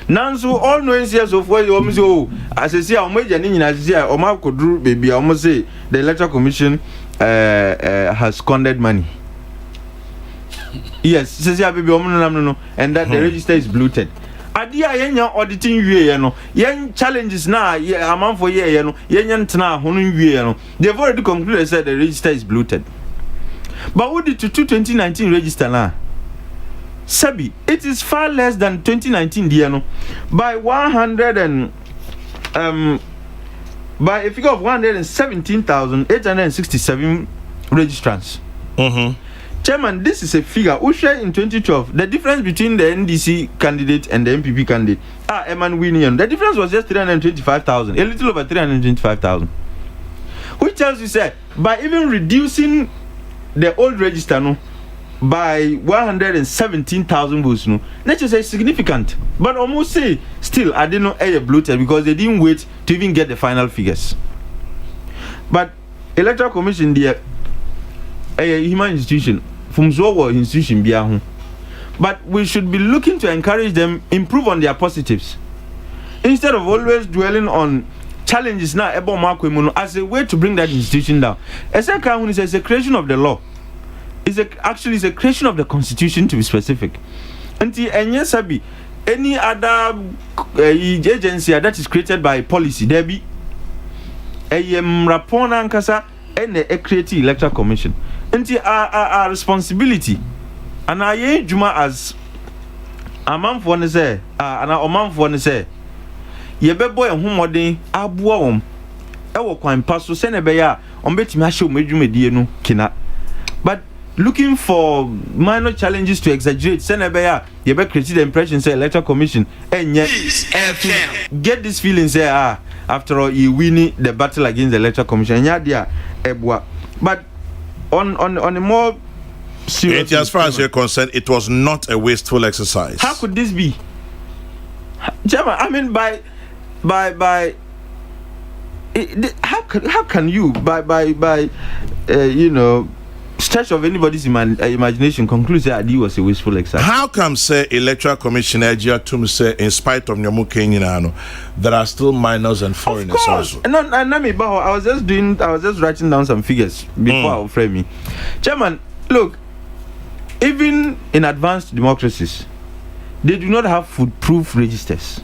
Nanso all knowing CS of where you almost as I say, I'm waiting as I Omar Kodru baby, I almost say the Electoral Commission has squandered money. Yes, says baby, and that the register is bloated. Adia yenya auditing yen challenges na amount for yen tana honu they've already concluded said the register is bloated. But what did to 2019 register na? Sabi, it is far less than 2019 by 100 and by a figure of 117,867 registrants. Chairman, this is a figure we share in 2012. The difference between the NDC candidate and the MPP candidate, Eman Winion, the difference was just 325,000, a little over 325,000. Which tells you, sir, by even reducing the old register by 117,000 votes, nature is significant. But almost say, still, I didn't know a bloated because they didn't wait to even get the final figures. But Electoral Commission, a human institution, from Zowo institution biahu. But we should be looking to encourage them improve on their positives instead of always dwelling on challenges now as a way to bring that institution down. It's a creation of the law. It's actually a creation of the constitution, to be specific. Until any other agency that is created by policy, there be a rapona nkasa and a creative electoral commission. And our responsibility and our juma as a man for one say and a man for one say ye be boy who modern abuom e wo kwan paso se na be ya on betimi ahye omedwumedie no kina but looking for minor challenges to exaggerate se na be ya ye be create the impression say electoral commission enye get this feeling say after all you winning the battle against the electoral commission nya dia ebua but on a more serious as far as you're concerned, it was not a wasteful exercise. How could this be? Chairman, I mean by how can you by you know stretch of anybody's imagination conclude that it was a wasteful exercise? How come say electoral commissioner to say in spite of Nyamu Kenyano there are still minors and foreigners also? And I was just writing down some figures before I will frame me. Chairman, look, even in advanced democracies, they do not have foolproof registers.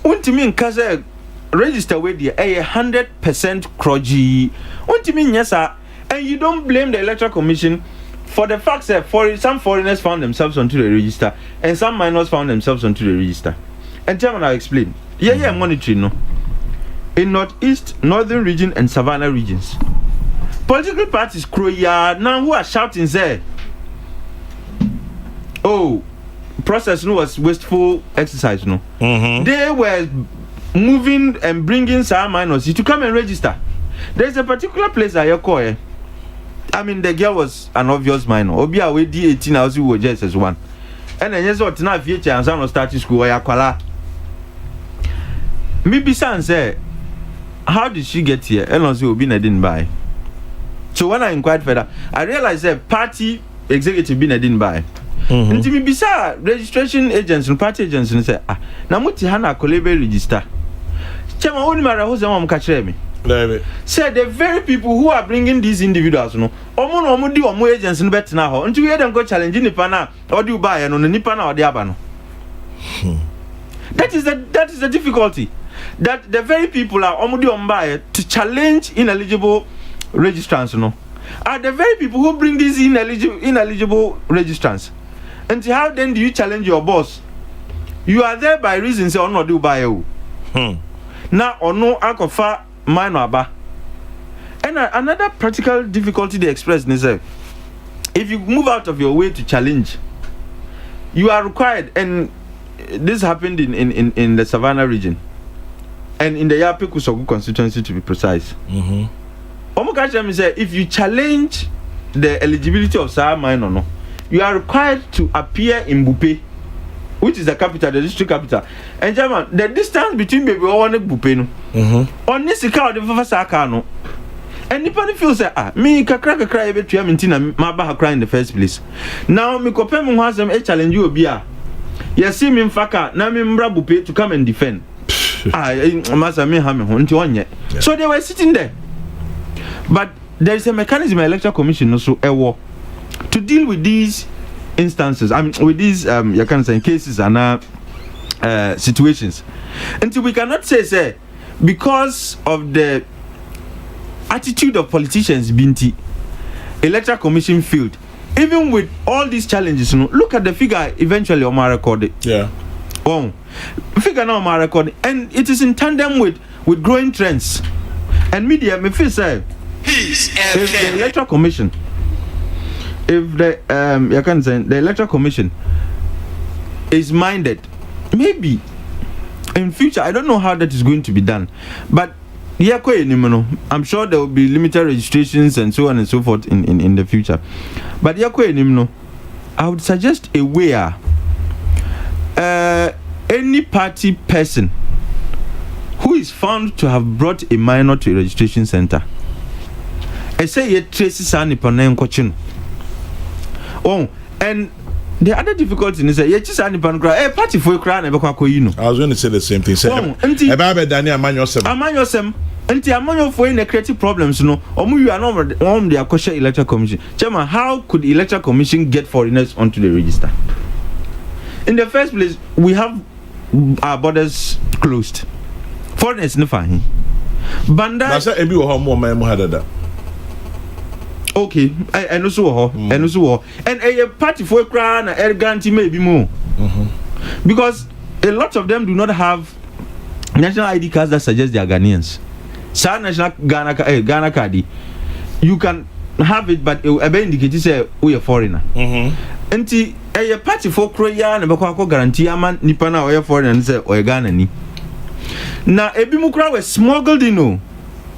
Untimin kaze register with the 100% kroji. Untimin yes sir, and you don't blame the electoral commission for the fact that some foreigners found themselves onto the register and some minors found themselves onto the register. And Chairman, I'll explain. Monitoring no. In Northeast, Northern region and Savannah regions, political parties now who are shouting say, oh, process no was wasteful exercise no. They were moving and bringing some minors to come and register. There's a particular place I call. I mean, the girl was an obvious minor. Obia we D18 hours we were just as one. And then yes, what now future and some starting school or yakwala. Maybe son say, how did she get here? And also Obi didn't buy. So when I inquired further, I realized that party executive didn't buy. And to me, beside registration agents and party agents, and say, Namuti Hana Kolebe register. Chama only matter who's the one catch me. Say the very people who are bringing these individuals, no, omo agents in bet now, until you them go challenging the pana or do buy and on the nipana or the abano. That is the difficulty. That the very people are omo buy to challenge ineligible registrants, no, are the very people who bring these ineligible registrants. And how then do you challenge your boss? You are there by reason say or not do buy you. Now or no akofa minor aba. And another practical difficulty they express is if you move out of your way to challenge, you are required, and this happened in the Savannah region and in the Yape-Kusogu constituency to be precise. Omukachem say if you challenge the eligibility of Sahara minor, no, you are required to appear in Bupe, which is the capital, the district capital. And German, the distance between Baby Owane and Bupe, no, on this account of Fasaka, no, and Nippon feels that me kakra cry between Mintina, Maba cry in the first place. Now, me Kopem has them a challenge you be. You see me in Faka, Namim Bupe to come and defend. Masa me hammer on yet. So they were sitting there. But there is a mechanism in Electoral Commission also a war to deal with these instances. I mean, with these you can say cases and situations. Until we cannot say because of the attitude of politicians, Binti, Electoral Commission failed. Even with all these challenges, you know, look at the figure eventually on my record. Yeah. Oh, figure now on my record, and it is in tandem with growing trends. And media, me feel say. If the Electoral Commission, if the you can say the Electoral Commission is minded, maybe in future, I don't know how that is going to be done, but I'm sure there will be limited registrations and so on and so forth in the future. But I would suggest a way any party person who is found to have brought a minor to a registration center, I say ye traces an ipanen coaching. Oh, and the other difficulty is that ye just an ipan cry, a party for a crown and a I was going to say the same thing. Say, Amanyosem, and the amount for in creative problems, no, or you are not on the Akosha Electoral Commission. Chairman, how could the Electoral Commission get foreigners onto the register? In the first place, we have our borders closed. Foreigners no fine. Banda. That's a bit of more man had that. Okay, and also and a party for a crown and guarantee maybe more. Because a lot of them do not have national ID cards that suggest they are Ghanaians. Sa national Ghana card, you can have it, but it will indicate say we are foreigner. And a party for Korea and a guarantee a man Nipana or a foreigner and say or Ghana ni. Now Ebimukra was smuggled in.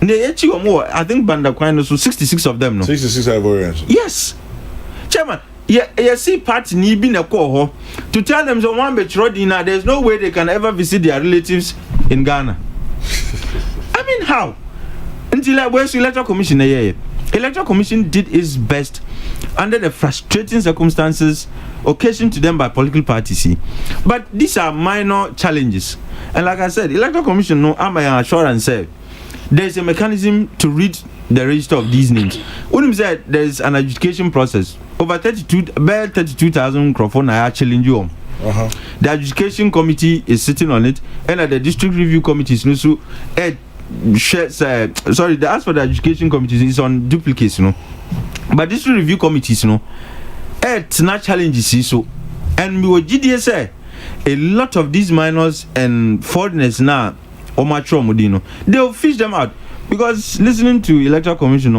I think Banda Kwano, so 66 of them. No? 66 Ivorians. Yes. Chairman, you see party ni been a call to tell them so one betrodina, there's no way they can ever visit their relatives in Ghana. I mean, how? Until where's the Electoral Commission? Electoral Commission did its best under the frustrating circumstances occasioned to them by political parties. But these are minor challenges. And like I said, Electoral Commission, no, I'm assurance say there is a mechanism to read the register of these names. Unim said there is an adjudication process. Over 32,000 microphones are challenging you. The adjudication committee is sitting on it, and at the district review committee is also sorry, the ask for the adjudication committee is on duplicates, but district review committees, it's not challenges, so and we were GDS a lot of these minors and foreigners now. They will fish them out because listening to Electoral Commission,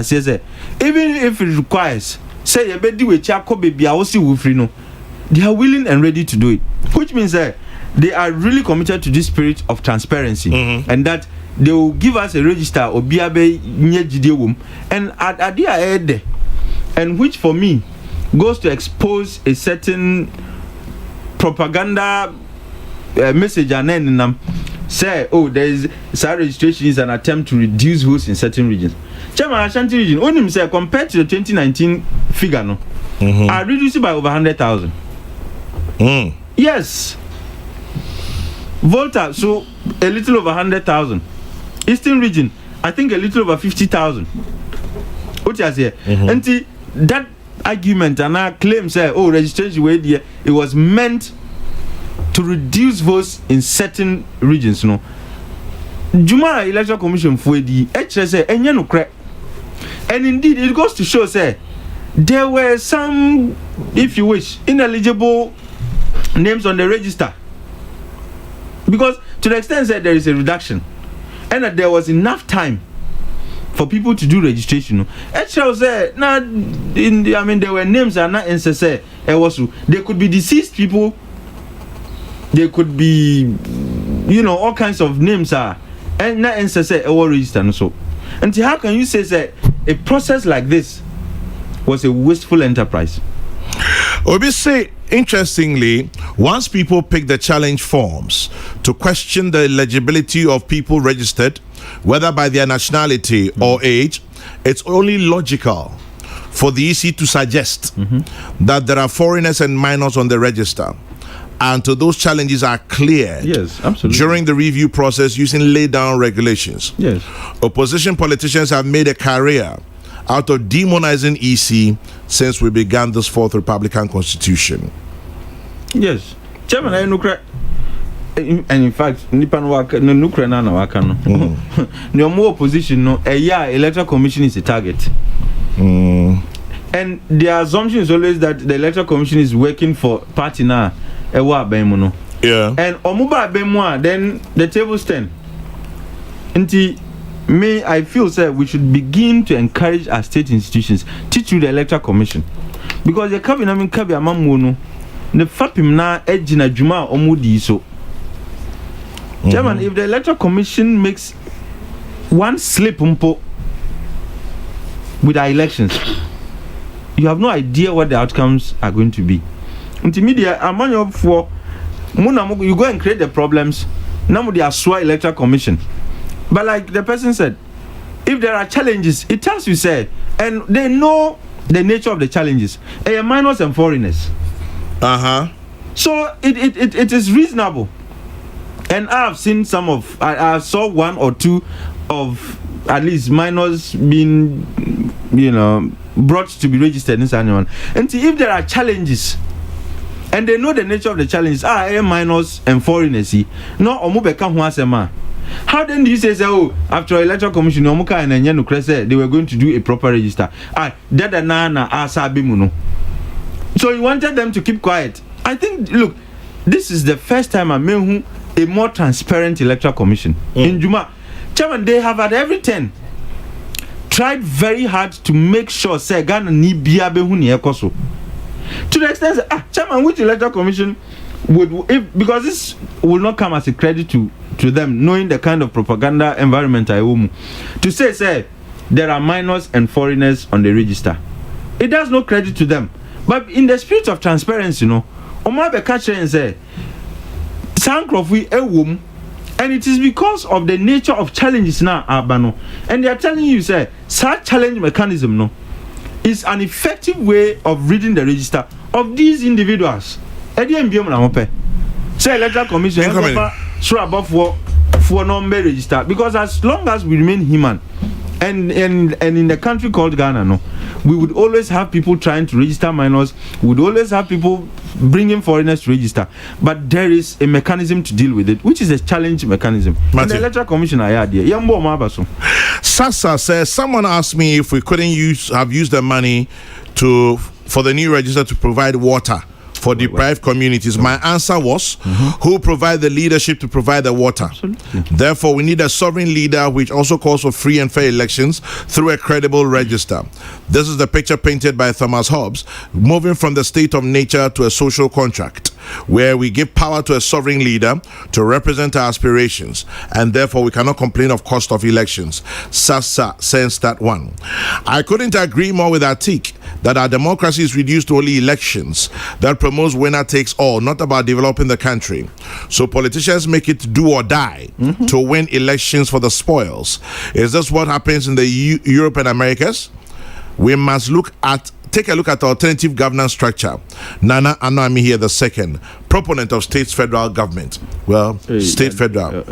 says even if it requires, say a baby with Chako baby, I will see Wufrino. They are willing and ready to do it, which means that they are really committed to this spirit of transparency and that they will give us a register or biabe nye and at the end, and which for me goes to expose a certain propaganda message and then say, oh, there is registration is an attempt to reduce votes in certain regions. Chairman Ashanti region, only say compared to the 2019 figure, no, are reduced by over 100,000. Yes. Volta, so a little over 100,000. Eastern region, I think a little over 50,000. What you say? And that argument and our claim say, oh, registration way there, it was meant to reduce votes in certain regions, Juma Electoral Commission for the HSA and indeed it goes to show say there were some, if you wish, ineligible names on the register because to the extent that there is a reduction and that there was enough time for people to do registration. HSA say now there were names that are not necessary. They could be deceased people. There could be, all kinds of names are, and not necessarily a register and so. And how can you say that a process like this was a wasteful enterprise? Obi say, interestingly, once people pick the challenge forms to question the eligibility of people registered, whether by their nationality or age, it's only logical for the EC to suggest that there are foreigners and minors on the register. Until those challenges are cleared during the review process using laid down regulations. Yes. Opposition politicians have made a career out of demonizing EC since we began this fourth Republican Constitution. Yes. Chairman, I know. And in fact, Nipan waka no nukre na waka no. No more opposition no. Electoral Commission is a target. And the assumption is always that the Electoral Commission is working for party now. Yeah. And omuba bemwa, then the tables turn. I feel that we should begin to encourage our state institutions teach you the Electoral Commission because the cabinet kabi amamuno the fapim na ejina juma omudi so. Chairman, if the Electoral Commission makes one slip with our elections, you have no idea what the outcomes are going to be. Media, among for you go and create the problems. Now they are swear Electoral Commission. But like the person said, if there are challenges, it tells you say, and they know the nature of the challenges. Minors and foreigners. So it is reasonable. And I've seen I saw one or two of at least minors being, brought to be registered in anyone. And if there are challenges, and they know the nature of the challenges, minors and foreigners, no omubeka huasema. How then do you say, oh, after Electoral Commission, Omuka and Nyanu Krese, they were going to do a proper register? Dada Nana Asabimuno. So you wanted them to keep quiet. I think, look, this is the first time I'm mean a more transparent Electoral Commission. In Juma, Chairman, they have at every 10 tried very hard to make sure say Ghana ni biabe hu ni ekoso. To the extent Chairman, which Electoral Commission would, because this will not come as a credit to them, knowing the kind of propaganda environment I own, to say there are minors and foreigners on the register. It does no credit to them. But in the spirit of transparency, Oma be catch and say Sankrofi ewom, and it is because of the nature of challenges now abano, and they are telling you say such challenge mechanism is an effective way of reading the register of these individuals. Say Electoral Commission sure above for number register, because as long as we remain human and in the country called Ghana, we would always have people trying to register minors, we would always have people bringing foreigners to register, but there is a mechanism to deal with it, which is a challenge mechanism. And the Electoral Commission Sasa says, someone asked me if we couldn't have used the money for the new register to provide water for deprived communities. My answer was, who provide the leadership to provide the water? Absolutely. Therefore, we need a sovereign leader, which also calls for free and fair elections through a credible register. This is the picture painted by Thomas Hobbes, moving from the state of nature to a social contract, where we give power to a sovereign leader to represent our aspirations, and therefore we cannot complain of cost of elections. Sasa sends that one. I couldn't agree more with Atik that our democracy is reduced to only elections that promotes winner takes all, not about developing the country. So politicians make it do or die to win elections for the spoils. Is this what happens in the Europe and Americas? We must take a look at the alternative governance structure. Nana Anoami here, the second proponent of state's federal government. Well, state federal.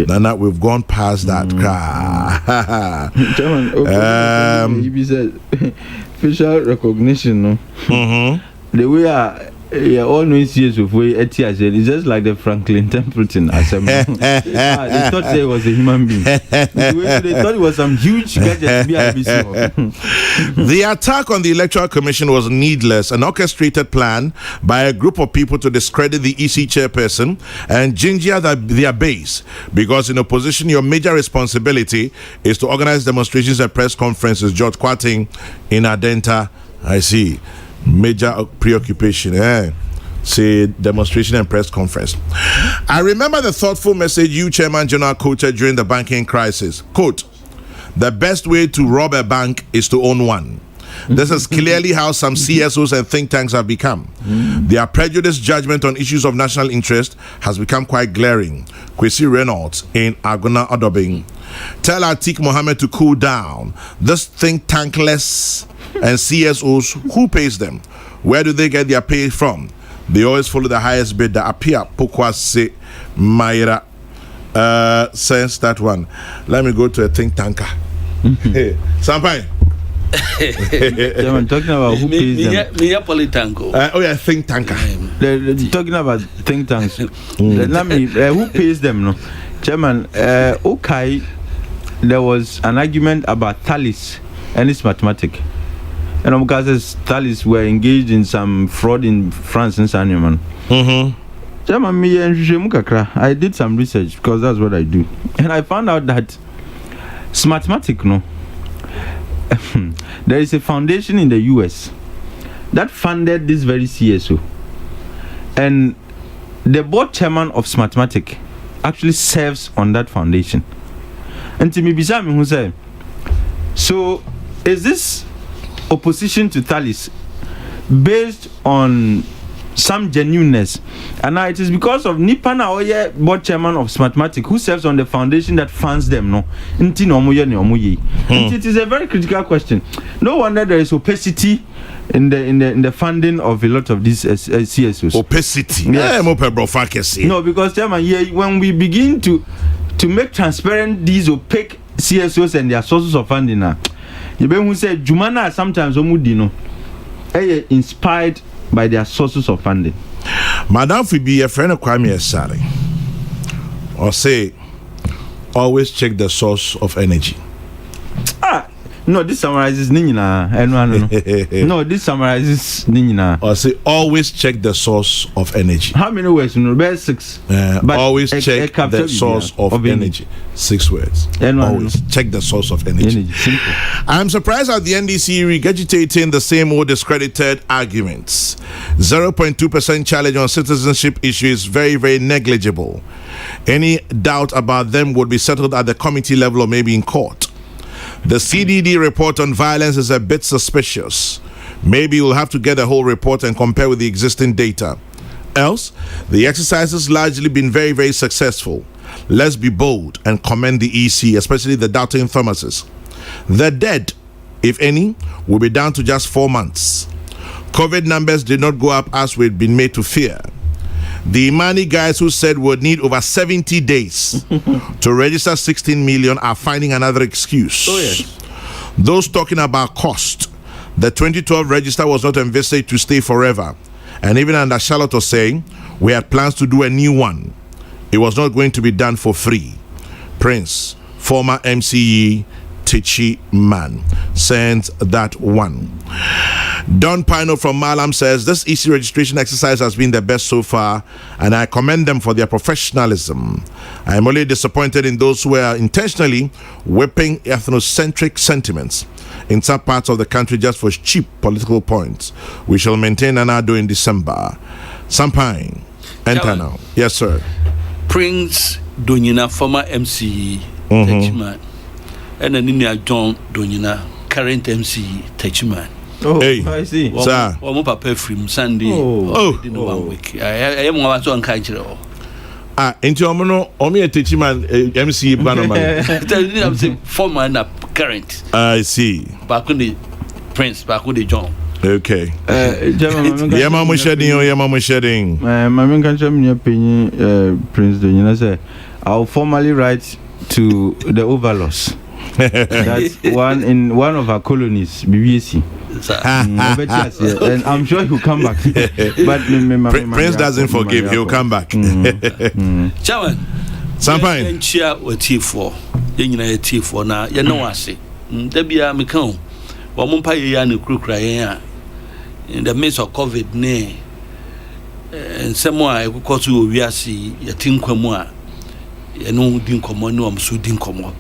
Nana, we've gone past that. He said facial recognition. The way Yeah, all knows years of way it's just like the Franklin Templeton assembly. They thought they was a human being. They thought it was some huge gadget. The attack on the Electoral Commission was needless, an orchestrated plan by a group of people to discredit the EC chairperson and ginger their base, because in opposition your major responsibility is to organize demonstrations and press conferences. George Quating in Adenta, I see. Major preoccupation, say demonstration and press conference. I remember the thoughtful message you, Chairman General, quoted during the banking crisis. Quote, the best way to rob a bank is to own one. This is clearly how some CSOs and think tanks have become. Their prejudiced judgment on issues of national interest has become quite glaring. Kwesi Reynolds in Agona Odobing. Tell Atik Mohammed to cool down. This think tankless and CSOs, who pays them? Where do they get their pay from? They always follow the highest bid. The Apia Pokwase Maira sense that one. Let me go to a think tanker. Hey, Sampai. I'm talking about who pays them. Think tanker. Talking about think tanks. Let me, who pays them? No, Chairman. Okay, there was an argument about Thalys and its mathematics. And because Thalys were engaged in some fraud in France and Sanyaman. I did some research because that's what I do, and I found out that Smartmatic, there is a foundation in the US that funded this very CSO, and the board chairman of Smartmatic actually serves on that foundation. And to me, Bisami who said, so is this opposition to Thalys based on some genuineness? And now it is because of Nipana Oye, board chairman of Smartmatic, who serves on the foundation that funds them. It is a very critical question. No wonder there is opacity in the funding of a lot of these CSOs. Opacity. Yes. No, because chairman, when we begin to make transparent these opaque CSOs and their sources of funding, you who said Jumana sometimes inspired by their sources of funding. Madam Phoebe, a friend of Kwame Sari, or say, always check the source of energy. No, this summarizes Nina. No, this summarizes Nina. Or say always check the source of energy. How many words? No, there's 6. Always check the source of energy. 6 words. Always check the source of energy. Simple. I'm surprised at the NDC regurgitating the same old discredited arguments. 0.2% challenge on citizenship issue is very, very negligible. Any doubt about them would be settled at the committee level or maybe in court. The CDD report on violence is a bit suspicious. Maybe we'll have to get a whole report and compare with the existing data. Else, the exercise has largely been very, very successful. Let's be bold and commend the EC, especially the doubting Thomases. The dead, if any, will be down to just 4 months. COVID numbers did not go up as we'd been made to fear. The Imani guys who said would need over 70 days to register 16 million are finding another excuse. Oh, yes. Those talking about cost, the 2012 register was not envisaged to stay forever. And even under Charlotte was saying, we had plans to do a new one. It was not going to be done for free. Prince, former MCE, Techi man, sends that one. Don Pino from Malam says this EC registration exercise has been the best so far, and I commend them for their professionalism. I am only disappointed in those who are intentionally whipping ethnocentric sentiments in some parts of the country just for cheap political points. We shall maintain Anado in December. Sampine, enter now. Yes, sir. Prince Donyina, former MCE, Techiman, and Ninia John Donyina, current MCE, Techiman. Oh, hey, I see. Sir. One papa from Sunday. Oh, 1 week. I am one to encourage. Into Omono, Omi Techiman, MCE Banaman. I'm saying former and current. I see. Back on the Prince, back on the John. Okay. Yamamu shedding. My main country, Prince Donyina say, I'll formally write to the overlords. That's one of our colonies, BBC. And I'm sure he'll come back. But Prince doesn't forgive, he'll come back. Chairman, Sampine. Chia or T4. You're T4 now. You know, I say, Debia Mekon, Wamumpa Yan Krukra in the midst of COVID, nay, and somewhere I will call to Viasi, Yatinquamoa, and no dincomo, no, I'm so dincomo.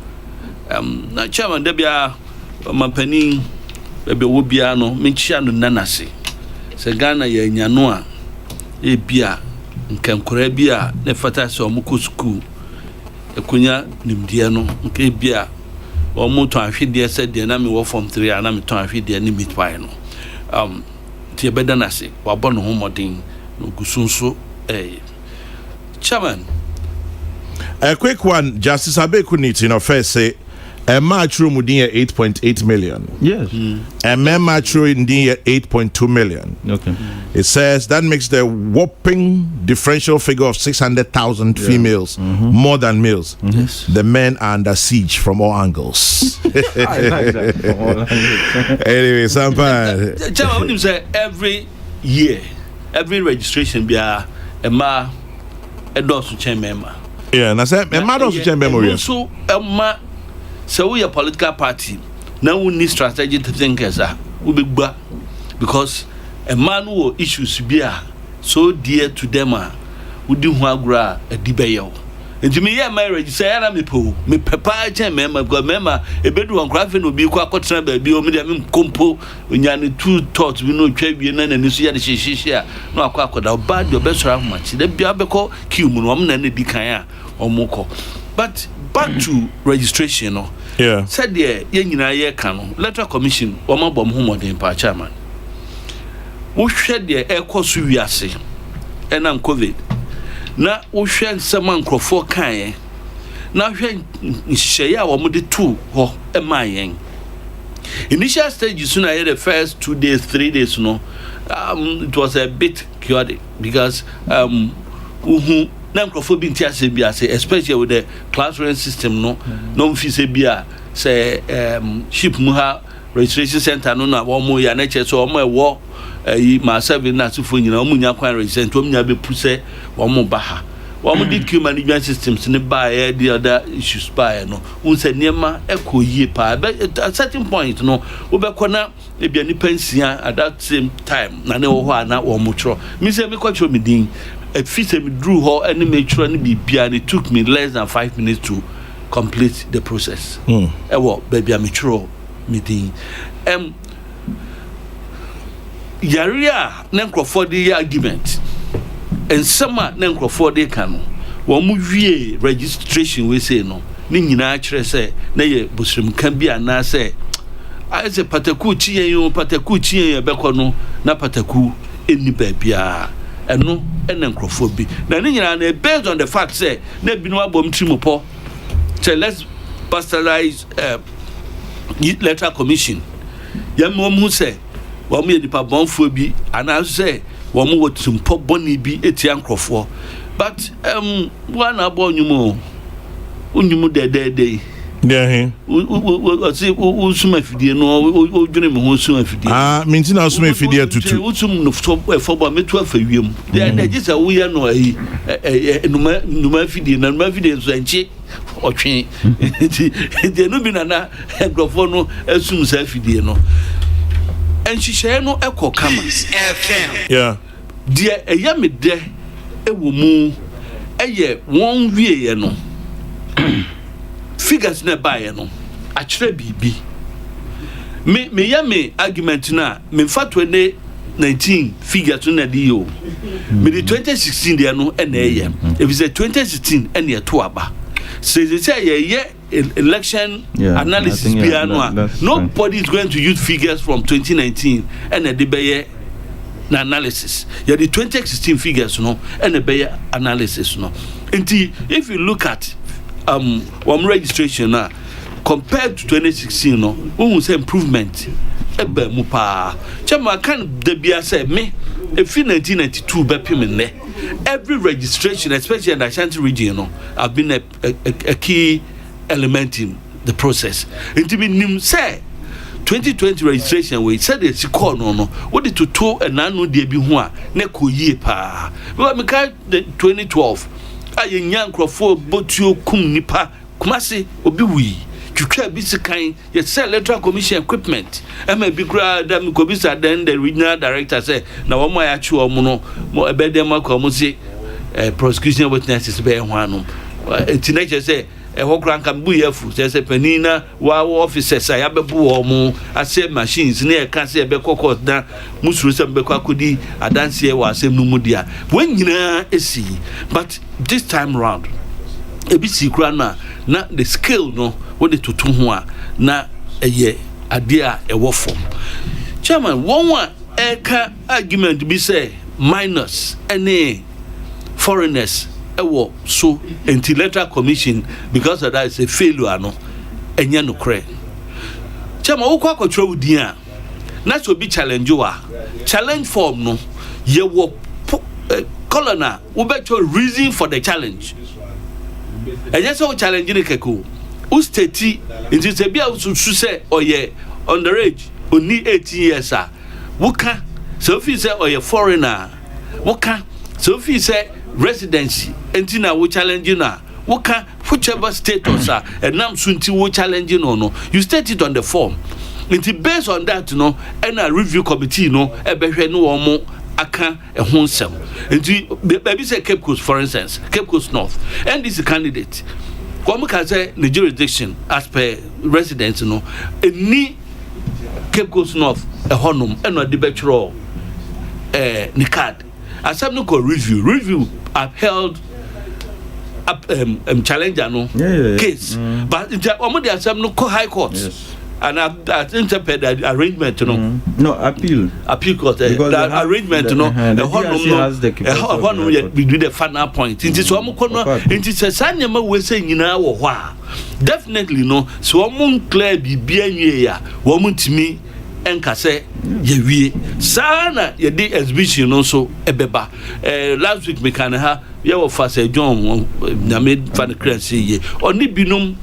Now, Chairman, Debia, my penny. Ebe wobiano menchia no nanase se Ghana ya nyanoa e bia nkankora bia ne fata se omuko school ekonya nimdie no nke bia omo to ahwede se de na me wo form 3 na me to ahwede ni mitpai no tie beda nase wabɔ no homodin no gusunso Chairman, a quick one. Justice Abeku needs in first say a match room would need 8.8 million. Yes. A men match room would need 8.2 million. Okay. It says that makes the whopping differential figure of 600,000 females more than males. Yes. The men are under siege from all angles. I like that. Anyway, Sampan. Chairman, when you say every year, every registration be a dozen chairman. Yeah, and I said, a man also chairman. So so we a political party now we need strategy to think as we be because a man who issues be so dear to them we do gra a debate and to me yeah marriage say na me po me papa chairman because member e be do graphic no be kwa kwatra ba bi o me dem kompo onya ne two thoughts we no twa bi na na so ya de hihihia no akwa bad your best match de bia be ko kill mu no na di kan a omukọ but back to registration no. Yeah. Said there, Yenina Ye Cano, Electoral Commission, or my bomb homo pa chairman. We shed the air course we are saying, and I'm COVID. Now, we shed someone for kind. Now, share our mother 2 or a mying. Initial stage, soon I had the first 2 days, 3 days, no. It was a bit chaotic because, Namcrophobia Tiasibia, especially with the classroom system, no fisibia, say, ship muha registration center, no, one more ya nature, so my war, myself in Nasufu, Munya Quine registration, to me, I be puse, one more baha. wɔn di queue management systems ne buy the other issues buy no unse niema ekɔ yie pa at a certain point no wobɛkɔ na ebia ni pensia at that same time na ne wo hɔ ana wɔn mo tro me say me kwatro me din efise me drew hɔ and me tro ne bibia and it took me less than 5 minutes to complete the process ewo baby me tro me din yaria na nkrofo de argument and sama na nkrofo de ka no wo mu wie registration we say no ni nyina kire say na ye busrim kan bi ana say I say pataku chiyen beko no na pataku eni babia eno nkrofo bi na ni nyina na based on the fact say na bi no abom trimopo say let's pasteurize Electoral Commission yam mo say wo mo nipa bonfo bi ana say wo mo wotumpo boni bi etia nkrofo but one abo nyumo unyumu de yeah see usuma fidie no odwene me ho usuma fidie minti na usuma fidie tutu usum no for ba metu afawiem de gisa wo ye no ayi numa fidie na numa fidie so anchi otwe de no bi na agrofo no asum sa fidie no enhihye no ekokama yeah de eya me de ewo mu eye won wie ye no figures na buy no a kire bibi me ya me argument na me fatwa ne 19 figures na di yo me the 2016 there no na eye if it's 2016 and ye to aba say ye election analysis piano nobody is going to use figures from 2019 and the be na analysis ya the 2016 figures no and the be analysis no until if you look at one registration na compared to 2016 no we say improvement ebe mu pa chama kan de bia say me if 1992 be pim every registration especially in the Ashanti region no have been a key element in the process into me nim say 2020 registration we said the call no what did to enanu de bi ho a na ko yie pa we me ka 2012 aye nyankrofo botuo kum nipa kumase obi wi twitwa bi sikan ye say Electoral Commission equipment ama bi kura da mi ko bi sa den the regional director say na wo mo ya chi wo mo no mo ebede makọ mo say prosecution witnesses be ho anom teenager say ho kran kam bu yafu say panina wa officers ya bebu wo mo ase machines na e ka say be kokot na musuru say be kwakodi adanse e wa asem no mu dia wen nyina esi but this time round ebisi kura na the scale no what the tutu ho a na eye ade a ewo form chairman one eka argument bi say minus any foreigners ewo so Electoral Commission because of that is a failure no enya no kre chairman wo kwa kwatro wudin a na so bi challenge wa challenge form no ye wo colonel wo beto reason for the challenge enya so challenge ni keko u state into se bia su say oye underage only 18 years woka so fi say oye foreigner woka so fi say residency entina wo challenge na woka whichever status enam sunti wo challenge no you state it on the form into based on that no and a review committee no ebehwe no wo mo aka ehun sem enti baby say Cape Coast for instance Cape Coast North and this candidate come can say the jurisdiction as per residents no any Cape Coast North honum and no debate ni card asem no go review upheld challenger no case but omo the asem no high court yes. And I interpret the arrangement, No, appeal court. The arrangement, the one we do the final point. It is one it is a sign we say in our definitely no. So one clear be bien woman to me and say ye sana ye did exhibition also ebeba. Last week me can have ya fast John na made fan crazy ye oni binum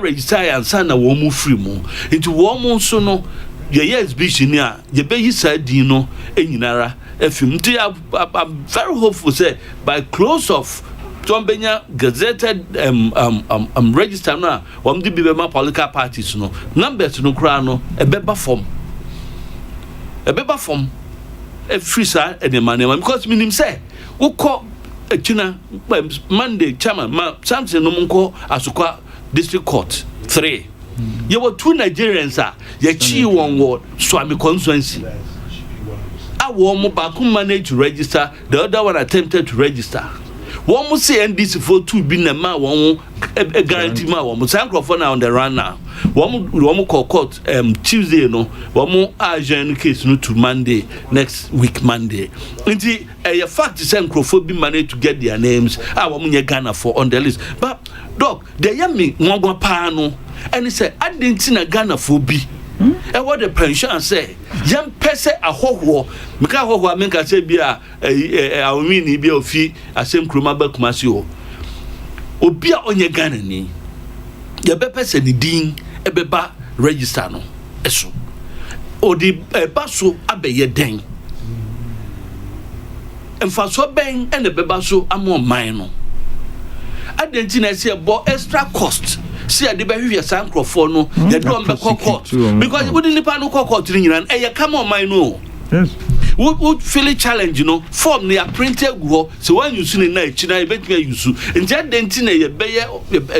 register and sana wo mu free mu into wo mu so no ye exhibition a ye be side no enyinara efim nti I'm very hopeful say by close of Tombenya gazetted register na wam di bibema political parties no numbers no kra no ebeba form free sa enema because minim say ukọ echina Monday chairman ma something no munko asukwa district court 3 you were 2 Nigerians ye chi one word Swami constituency one back managed to register, the other one attempted to register. One must say NDC for 2 be a man, one guarantee ma one must for now on the run now. One call court Tuesday, no, one more urgent case no to Monday, next week Monday. Indeed, a fact is Sancrophone be managed to get their names. I want me Ghana for on the list. But dog, they yam me one pano, and he said, I didn't see a Ghana for be. And what the pension say, young person a whole Mika Hoa Minka say be a mean be of fee, a same crumaba Kumasio. Obia on your Ganani. Your beppers and the dean, a beba register no, eso. Or the basso abe ye dang. And for so bang and the bebasso are more minor. I didn't see about extra cost. See a debate here, Sancrophone, no, they don't be court because you wouldn't no court and come on, my no. Yes. Would feel a challenge, you know, form near printed go. So when you see in night, China, I bet you use and just dentin a bear,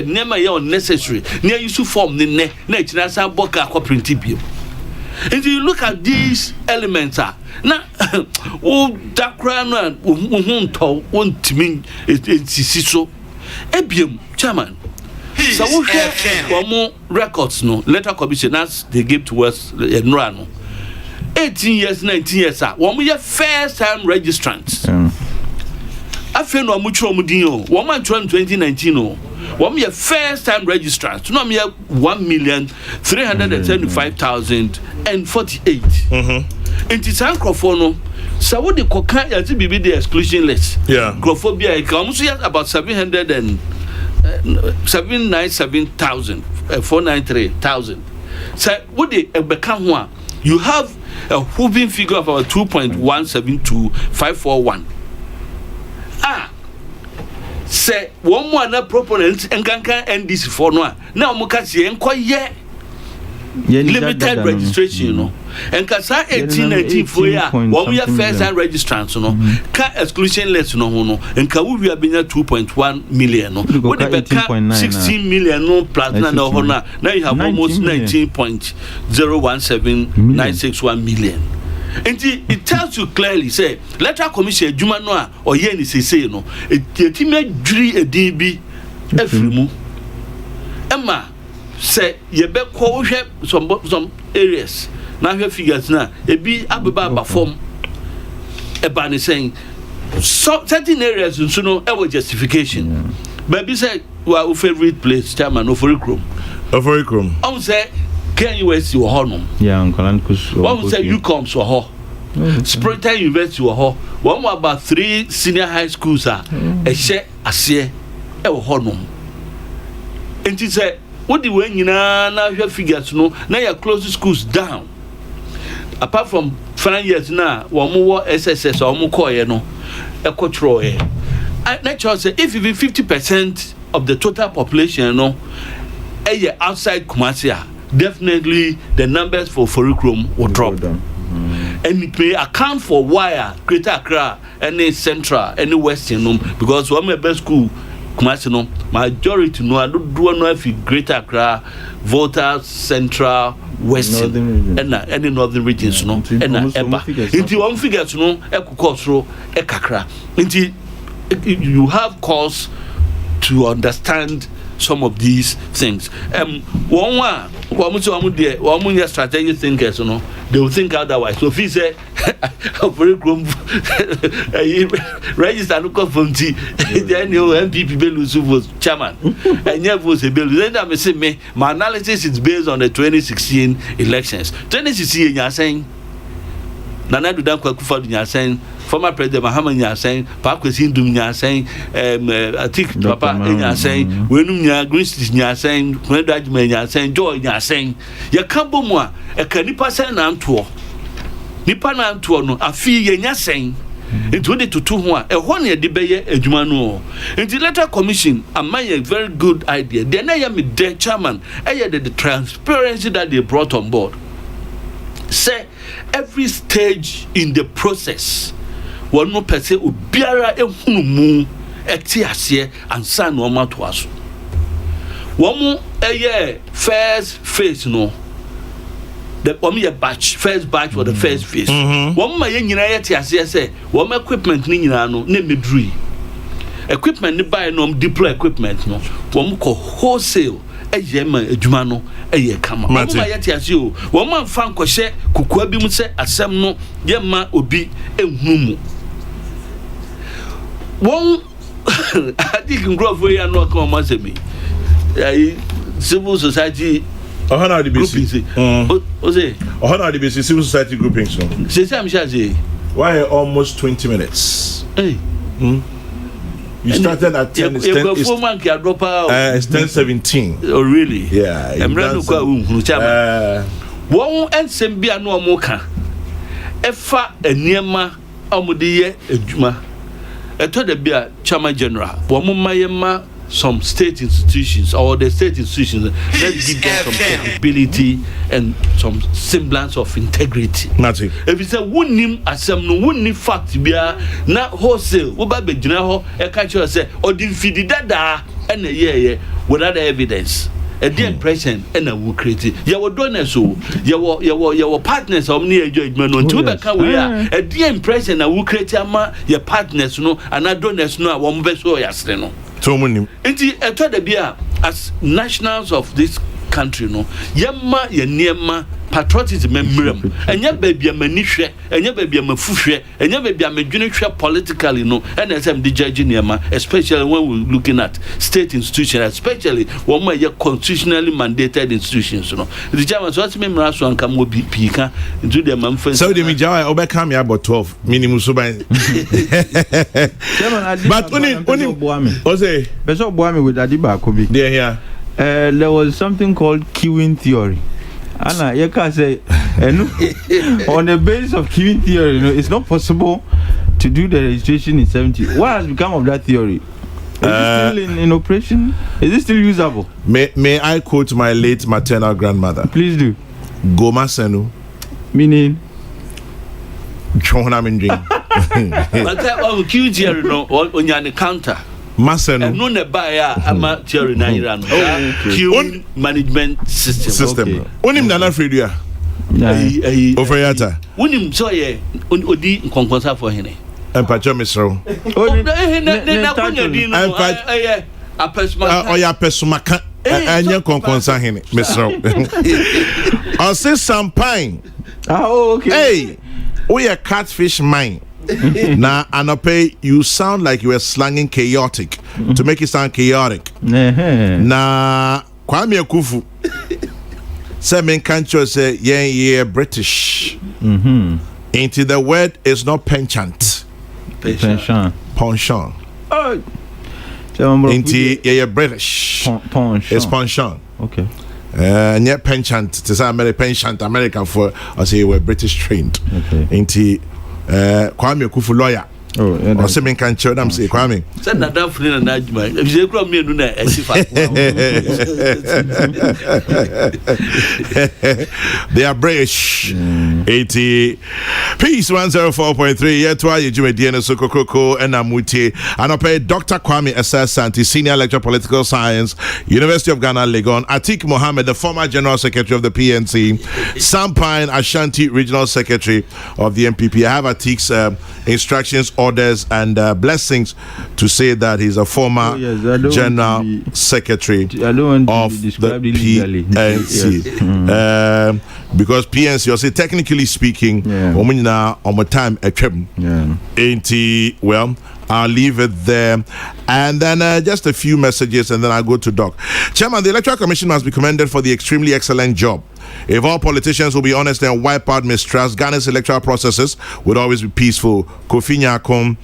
never unnecessary. Near you to form the net, and some boka printed you. And you look at these elements, now, oh, that crown won't mean it's so. Ebium, chairman. So we have one more records, no Electoral Commission as they give to us in Rano. 18 years, 19 years, one we have first time registrants. I feel no much mudino, 2019, one we have first time registrants, no me 1,375,048. And it's Sancrophone. So what the coca as be the exclusion list. Yeah. Grophobia comes about 797,000, 493,000. So what they become one? You have a hovering figure of about 2.172541. Say one more proponent and can end this for no. Now Mukasi and quite limited registration, you know. And Kasa 18 for ya, 1 year first time registrants, no. Ka exclusion list, no, and Kawu have been at 2.1 million, no. What they 16 million, no, platinum, no, now you have almost 19.017961 million. And it tells you clearly, say, Electoral Commission, Jumanoa, or Yen say, no, a team a DB, every Emma. Say you be call some areas now your figures now e be ababa form e ba ne saying so certain areas so no e justification but be say our favorite place chairman Kokrokoo say can you see honum one say you come so ho Springtime University ho one about 3 senior high schools e share ase e honum and it say what the way you now your figures no now your close schools down apart from 5 years now one more SSS or more coy no a control natural say if even 50% of the total population no a year outside Kumasi definitely the numbers for Kokrokoo will drop and it may account for why Greater Accra any Central any Western because one my best school Kumasi no majority no I don't know if Greater Accra, Volta, Central, Western, and any northern regions no, and Eba. Into one figures no, Ekukosro, Ekakra. Into you have cause to understand some of these things. One strategic thinkers, you know, they will think otherwise. So if he say, register no confirm then you MPP Belusu was chairman, and you was a bill. Then I say me, my analysis is based on the 2016 elections. 2016, you are saying, Nana do that for you are saying. Former President Mahama nya saying, Pakwesi Ndum nya saying, I think Papa nya saying, Wenum nya Greenstreet nya saying, Kwendajme nya saying, Joy nya saying, ya kambo mwa, e ka nipa say na anto. Nipa na anto no, afi ye nya saying, Into the to one a 1 year debate a Jumano. Into the Electoral Commission, a very good idea. Then I am the chairman. I had the transparency that they brought on board. Say every stage in the process, one no per se ubiara e hunumu etiasie and san no ma to aso. One first phase no. The first batch for the first phase. One my etiasie say one equipment ni nyina no na medrui. Equipment ni buy no deploy equipment no. One ko wholesale ejema adwuma no eye kama. One my etiasie o. One man fan ko hye kokua bi mu se asem no ye ma obi ehunu mu. One I think grow for you no come ma say me. Civil society Ohana DBC. Ohana DBC civil society groupings. Why almost 20 minutes? Hey. You started at 10. It's 10:17. Oh really? Yeah. I'm running one and sembia no moka. Efa eniema amudie adwuma. Eto de bia chairman general. Wo mayema some state institutions or the state institutions, let's give them some credibility and some semblance of integrity. Nothing. If you say wouldn't asem no wouldn't fact bia na wholesale wo ba be gina ho e ka che say or the feed dada and yeah without evidence. A the impression and a will create your donors so your partners of near judgment on two back we are a the impression a will create your partners no and I donors no one best so yasno. So many. Inti eto de bia as nationals of this country no yemma ye niema patriotism memrem enya baby amani hwe enya baby amafuhwe enya baby amedwene hwe politically no and as am the judge niema especially when we looking at state institutions especially when we constitutionally mandated institutions no the German so me mra so anka mo pika into the man friends so the me jawa obeka me about 12 minimum so by but only Ose beso boami with Adiba Kobi there there was something called queuing theory. Anna, you can say, on the basis of queuing theory, it's not possible to do the registration in 70. What has become of that theory? Is it still in operation? Is it still usable? May I quote my late maternal grandmother? Please do. Goma Senu. Meaning? John Amindring. But that queuing theory no on your counter. Maseno. No ne baya ama theory na iran. Queuing management system. Onim nana fredia. Ofeyata. Onim so ye odi nkonkonsa for hene. Empacho misro. Na kunya di no apesma. Oya pesumaka. Anya nkonkonsa hene misro. I say champagne. Okay. Hey. Oya catfish mine. Now, Anope, you sound like you were slanging chaotic to make it sound chaotic. Now, Kwame Akufu said, "Men can't say, yeah, British." Into the word is not penchant. Penchant. Penchant. Into yeah, British. It's penchant. Okay. And yet penchant. To say penchant American for I say we're British trained. Okay. Into Kwame Akufu lawyer. Oh, yeah. Or say can show them say Kwame. Send that down for na juma. If you grow me do na esifa. They are British. 80 Peace 104.3. Yeah, to you Jimmy Diana Kokrokoo and Amuti. And I pay Dr. Kwame Santi, Senior Lecturer Political Science, University of Ghana, Legon. Atik Mohammed, the former General Secretary of the PNC. Sampine Ashanti, Regional Secretary of the MPP. I have Atik's instructions, orders, and blessings to say that he's a former General Secretary of the PNC. Because PNC, you say technically speaking, time well, I'll leave it there. And then just a few messages, and then I'll go to Doc. Chairman, the Electoral Commission must be commended for the extremely excellent job. If all politicians will be honest and wipe out mistrust, Ghana's electoral processes would always be peaceful. Kofi Nyakom,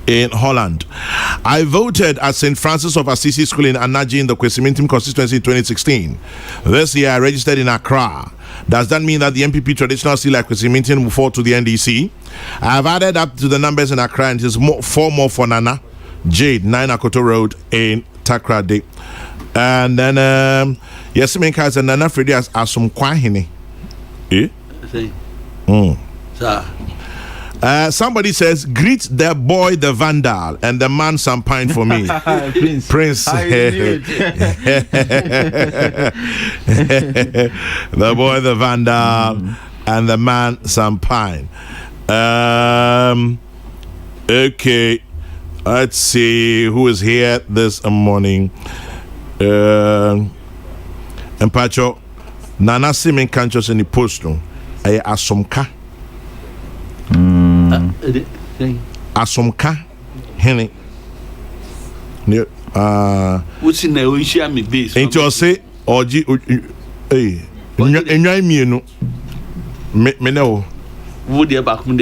in Holland. I voted at St. Francis of Assisi School in Anaji in the Kwesimintim constituency in 2016. This year I registered in Accra. Does that mean that the MPP traditional seal like Kwesimintim will fall to the NDC? I have added up to the numbers in Accra and it is 4 more for Nana Jade, 9 Akoto Road in Takrade. And then Yasimin Kaz and Nana Freddy as some kwahini. Eh? Sir. Somebody says, greet the boy the vandal and the man some pine for me. Prince. The boy the vandal and the man some pine. Okay, let's see who is here this morning. Empacho Nana Simin Kanchos in the post room. Asomka. Asomka Henny. What's in the ocean? Me base. Ain't you say or G? Hey, enjoy me, no. Me know. Would you back? Ain't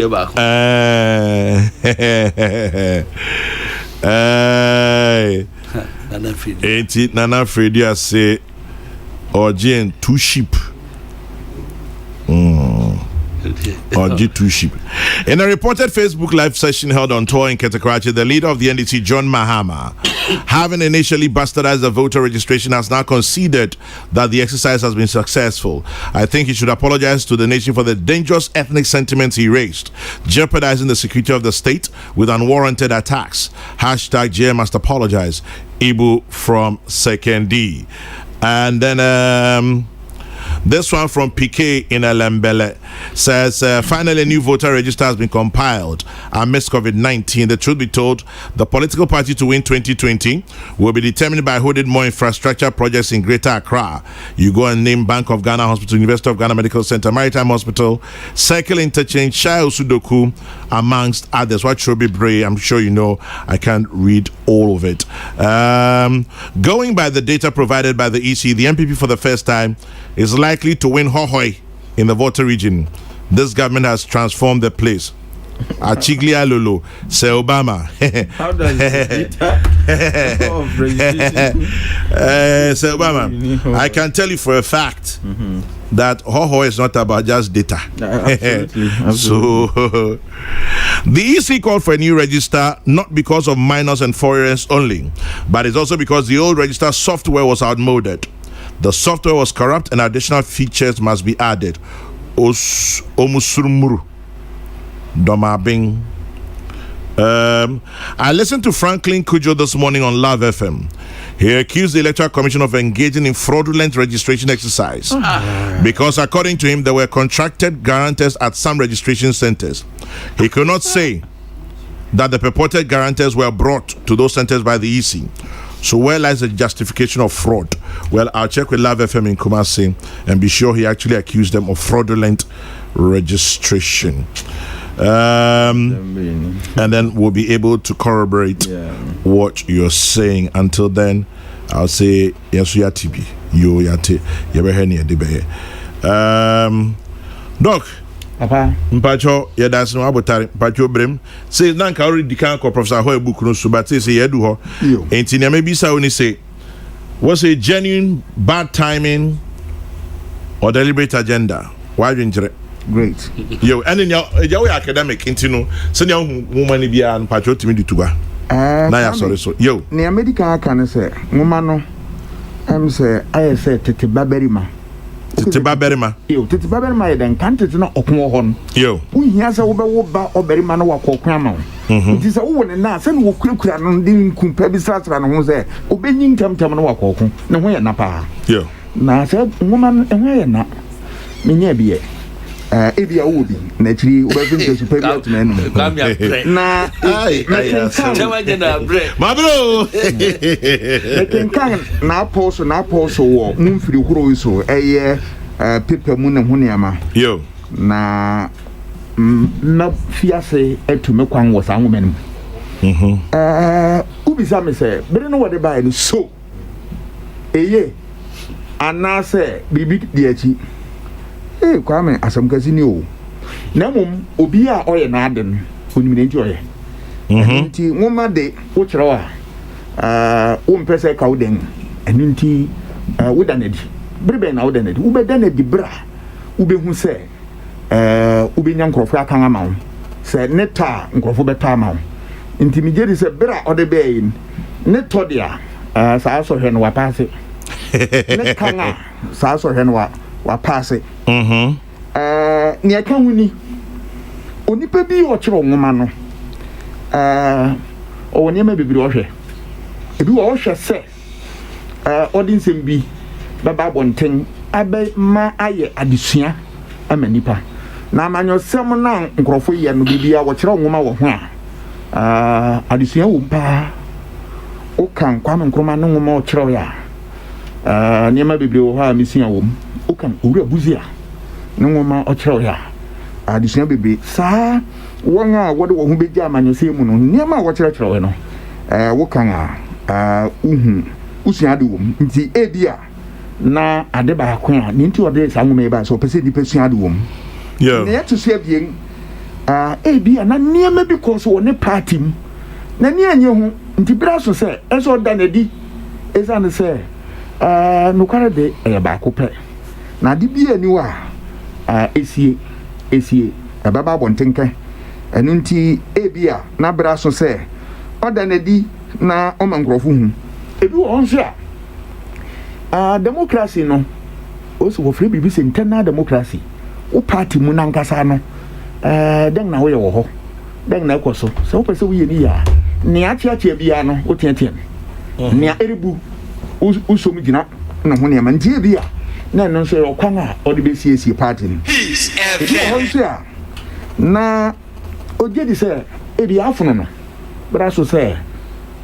it Nana Freddy? I say or G and 2 sheep. Or G2 sheep. In a reported Facebook live session held on tour in Ketekarachi, the leader of the NDC, John Mahama, having initially bastardized the voter registration, has now conceded that the exercise has been successful. I think he should apologize to the nation for the dangerous ethnic sentiments he raised, jeopardizing the security of the state with unwarranted attacks. Hashtag JM must apologize. Ibu from Second D. And then this one from PK in Alambele says, finally a new voter register has been compiled amidst COVID-19. The truth be told, the political party to win 2020 will be determined by who did more infrastructure projects in Greater Accra. You go and name Bank of Ghana Hospital, University of Ghana Medical Center, Maritime Hospital, Circle Interchange, Shai Osudoku, amongst others. What should be brave? I'm sure you know I can't read all of it. Going by the data provided by the EC, the MPP for the first time is likely to win Hohoi in the voter region. This government has transformed the place. Achiglia Lulu, say Obama. How does it say Obama. I can tell you for a fact that Hoho is not about just data. Absolutely. So the EC called for a new register not because of minors and foreigners only, but it's also because the old register software was outmoded. The software was corrupt and additional features must be added. Omusurumuru. Domabing. I listened to Franklin Kujo this morning on Love FM. He accused the Electoral Commission of engaging in fraudulent registration exercise because, according to him, there were contracted guarantors at some registration centers. He could not say that the purported guarantors were brought to those centers by the EC. So where lies the justification of fraud? Well, I'll check with Love FM in Kumasi and be sure he actually accused them of fraudulent registration. And then we'll be able to corroborate what you're saying. Until then, I'll say yes, you are TB. You yate. You be here debe. Doc. Papa. Mpacho, yeah, that's no abotari. Mpacho brem. Say nanka already can call Professor Hoy book no so, but say you do ho. Ain't in maybe say only say was a genuine bad timing or deliberate agenda. Why didn't you? Great. Yo, and in your academic intino, send young woman be an Mpacho to me to go. Na sorry so. Yo. Near medical can say, woman no. I'm say I say Tete Baberima. Tete Baberima. Yo, Tete Baberima then can't it not open one. Yo. We hear say oba Oberima no wa kwama. It is a woman na say wo kura no din kumpa bi satra no ho say obenyin tam no wa kwoko. Na ho ye na pa. Yo. Na say woman ho ye na. Menya biye. Ebia wobi na chiri obafin to super biat na enu na ma bro kan na pause wo mumfiri huro so eye paper mu na huniama yo na fiase etume kwan wo sa nwomenu ubisa me se bere no wode bae so eye anase bibi di achi kwame asam kasi ni o na mum obi a oye na aden onimire nti oye nti nwoma de wo kyerɛ wo mpɛ sɛ ka wo den ɛno nti wo da nadi bere na wo da nadi wo bɛ da nadi bra wo bɛ hu sɛ wo bɛ nya nkrɔfo aka ama wo sɛ ne ta nkrɔfo bɛ ta ama wo nti mi gye di sɛ bere ɔde bɛ yi ne tɔ de saa sɔ hwɛ no wa paase ne kan saa sɔ hwɛ no wa paase nea ka ho ni onipa bi ɔkyerɛ nwoma no ɔwɔ nneɛma bebree ɔhwɛ ebi wɔ ɔhwɛ sɛ ɔde nsɛm bi bɛba abɔnten abɛ ma ayɛ adesua ama nipa na amanyɔsɛm na nkurɔfo yɛ no bibia wɔkyerɛ nwoma wɔ ho adesua wɔ mpa wokan Kwame Nkrumah no nwoma ɔkyerɛ yɛ nneɛma bebree wɔ hɔ a mesua wɔ mu wokan owura buzia no nwoma ɔkyerɛ yɛ adesua bebree saa wɔn a wɔde wɔn ho bɛgye amanyɔsɛm mu no nneɛma a wɔkyerɛkyerɛ no wokan uhu usua de wɔ mu nti ebi na ade baako a ne nti ɔde saa nwoma yi ba so ɔpɛ sɛ nipa sua de wɔ mu na yɛto so abien ebi na nneɛma bi kɔ so wɔ ne party mu na ne anya ho nti bra so sɛ ɛsɛ ɔda n'adi ɛsane sɛ nokware de ɛyɛ baako pɛ na ade bi ani wɔ esie ɛbɛba abɔntenkɛ ɛno nti ebi na bra so sɛ ɔda n'adi na ɔma nkurɔfo hu ebi wɔ nso democracy no osi wɔ frɛ bibi sɛ internal democracy wo party mu nankasa no den na woyɛ wɔ hɔ den na ɛkɔ so sɛ wopɛ sɛ woyɛ ni ya nea akyeakyea bia no woteateam nea ɛrebu wosom gyina na ho nneɛma nti bia na ɛno nso yɛ ɔkwan a ɔde bɛsiesie party no ebi wɔ hɔ nso na ogye di sɛ ebi afono no bra so sɛ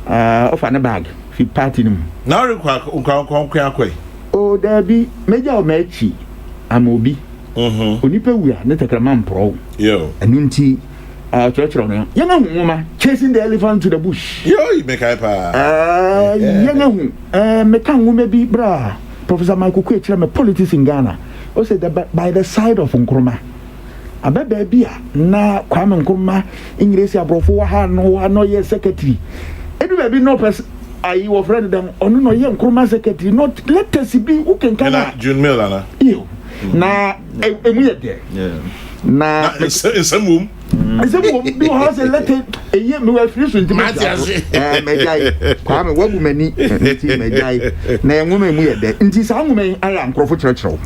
ɔfa ne bag fi party no mu na ɔrekwa akɔ o dabi meja o mechi amobi onipa wua ne takrama mpro ɛnu nti kyerɛkyerɛ no yɛna hu nwoma chasing the elephant to the bush mekai pa yɛna hu meka nwoma bi bra Professor Michael Kwe kyerɛ me politics in Ghana o say that by the side of Nkrumah ababa bi na Kwame Nkrumah English abrofo wa ha no ye secretary edu ba bi no person ayi wo friend them onu no ye Nkrumah secretary not let us be who can na June Mill ana yo na emu ye de na esamum bi ho say let eye me wa free so nti megai kwa me wagu mani nti megai na enwuma emu ye de nti sa nwuma aya nkrofo kyerɛkyerɛw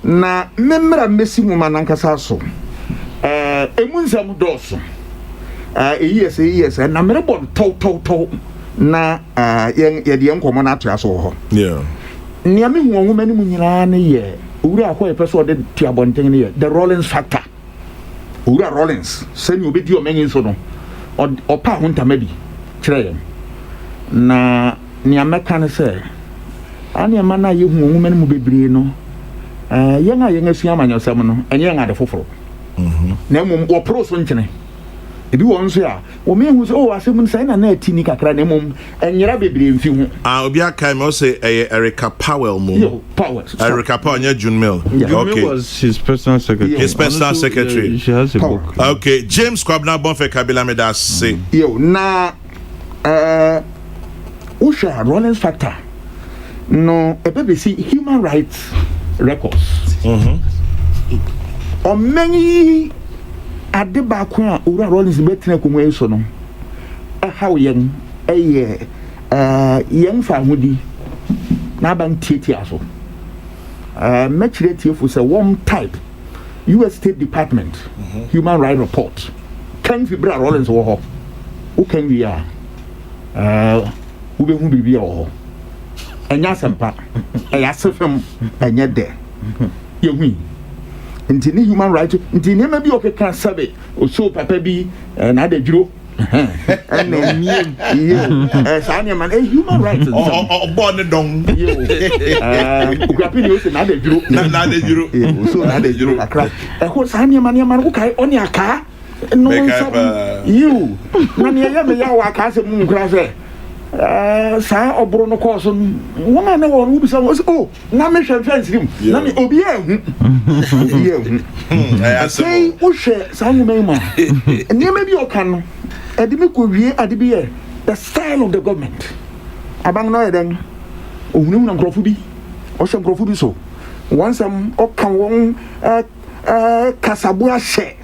na memra mesi nwuma nankasa so emu nsam dɔso yes na merebɔ tɔw na yɛde nkɔmɔ na atoa so hɔ nea me hu nwoma ne mu nyinaa ne yɛ owura akɔ yɛ pɛ so ɔde tuabɔnten ne yɛ the Rollins factor owura Rollins sɛni obedi ɔmanyin so no ɔpa ho ntama bi kyerɛ yɛn na nea mɛka ne sɛ aneɛma no a yɛhu nwoma no mu bebree no yɛn a yɛn asua amanyɔsɛm no ɛnyɛ yɛn ade foforɔ na mmom wɔporo so nkyene ebi wɔ nso a wɔmehu sɛ asɛm no sɛ na ati ni kakra na mmom ɛnyera bebree mfi ho obi aka me say Erica Powell mu Erica Powell nya June Mill okay was his personal secretary she has a book okay James Kwabena Bonfe Kabila me da say na usha Rollins factor no BBC human rights records on many ade baako a owura Rollins betena konwa eso no ɛhaw yɛn ɛyɛ yɛn fa hodi na ban tietia so mɛkyerɛ tiefo sɛ one type US State Department human rights report kan fi bra Rollins wɔ hɔ wo kan wi a wo be hu biribi wɔ hɔ ɛnya sempa ɛyɛ asefem ɛnyɛ dɛ yɛhu nti ni human rights nti ne ma bi okeka sabe o so papa bi na da dwuro ɛna miem sa ne man human rights born don okapi ni o se na da dwuro o so na da dwuro akra ɛho sa ne man wo kai oni aka no you na ne ya me ya wa aka se mu nkra se sa obro no course wona na wo bi sa na me hwe fence rim na me obi ehu say wo hwe sa nwuma ma ne ma bi oka no edimi ko wie adibi the style of the government abang no eden ohunu na nkrofo bi o hye nkrofo bi so once o kan won kasabu ahye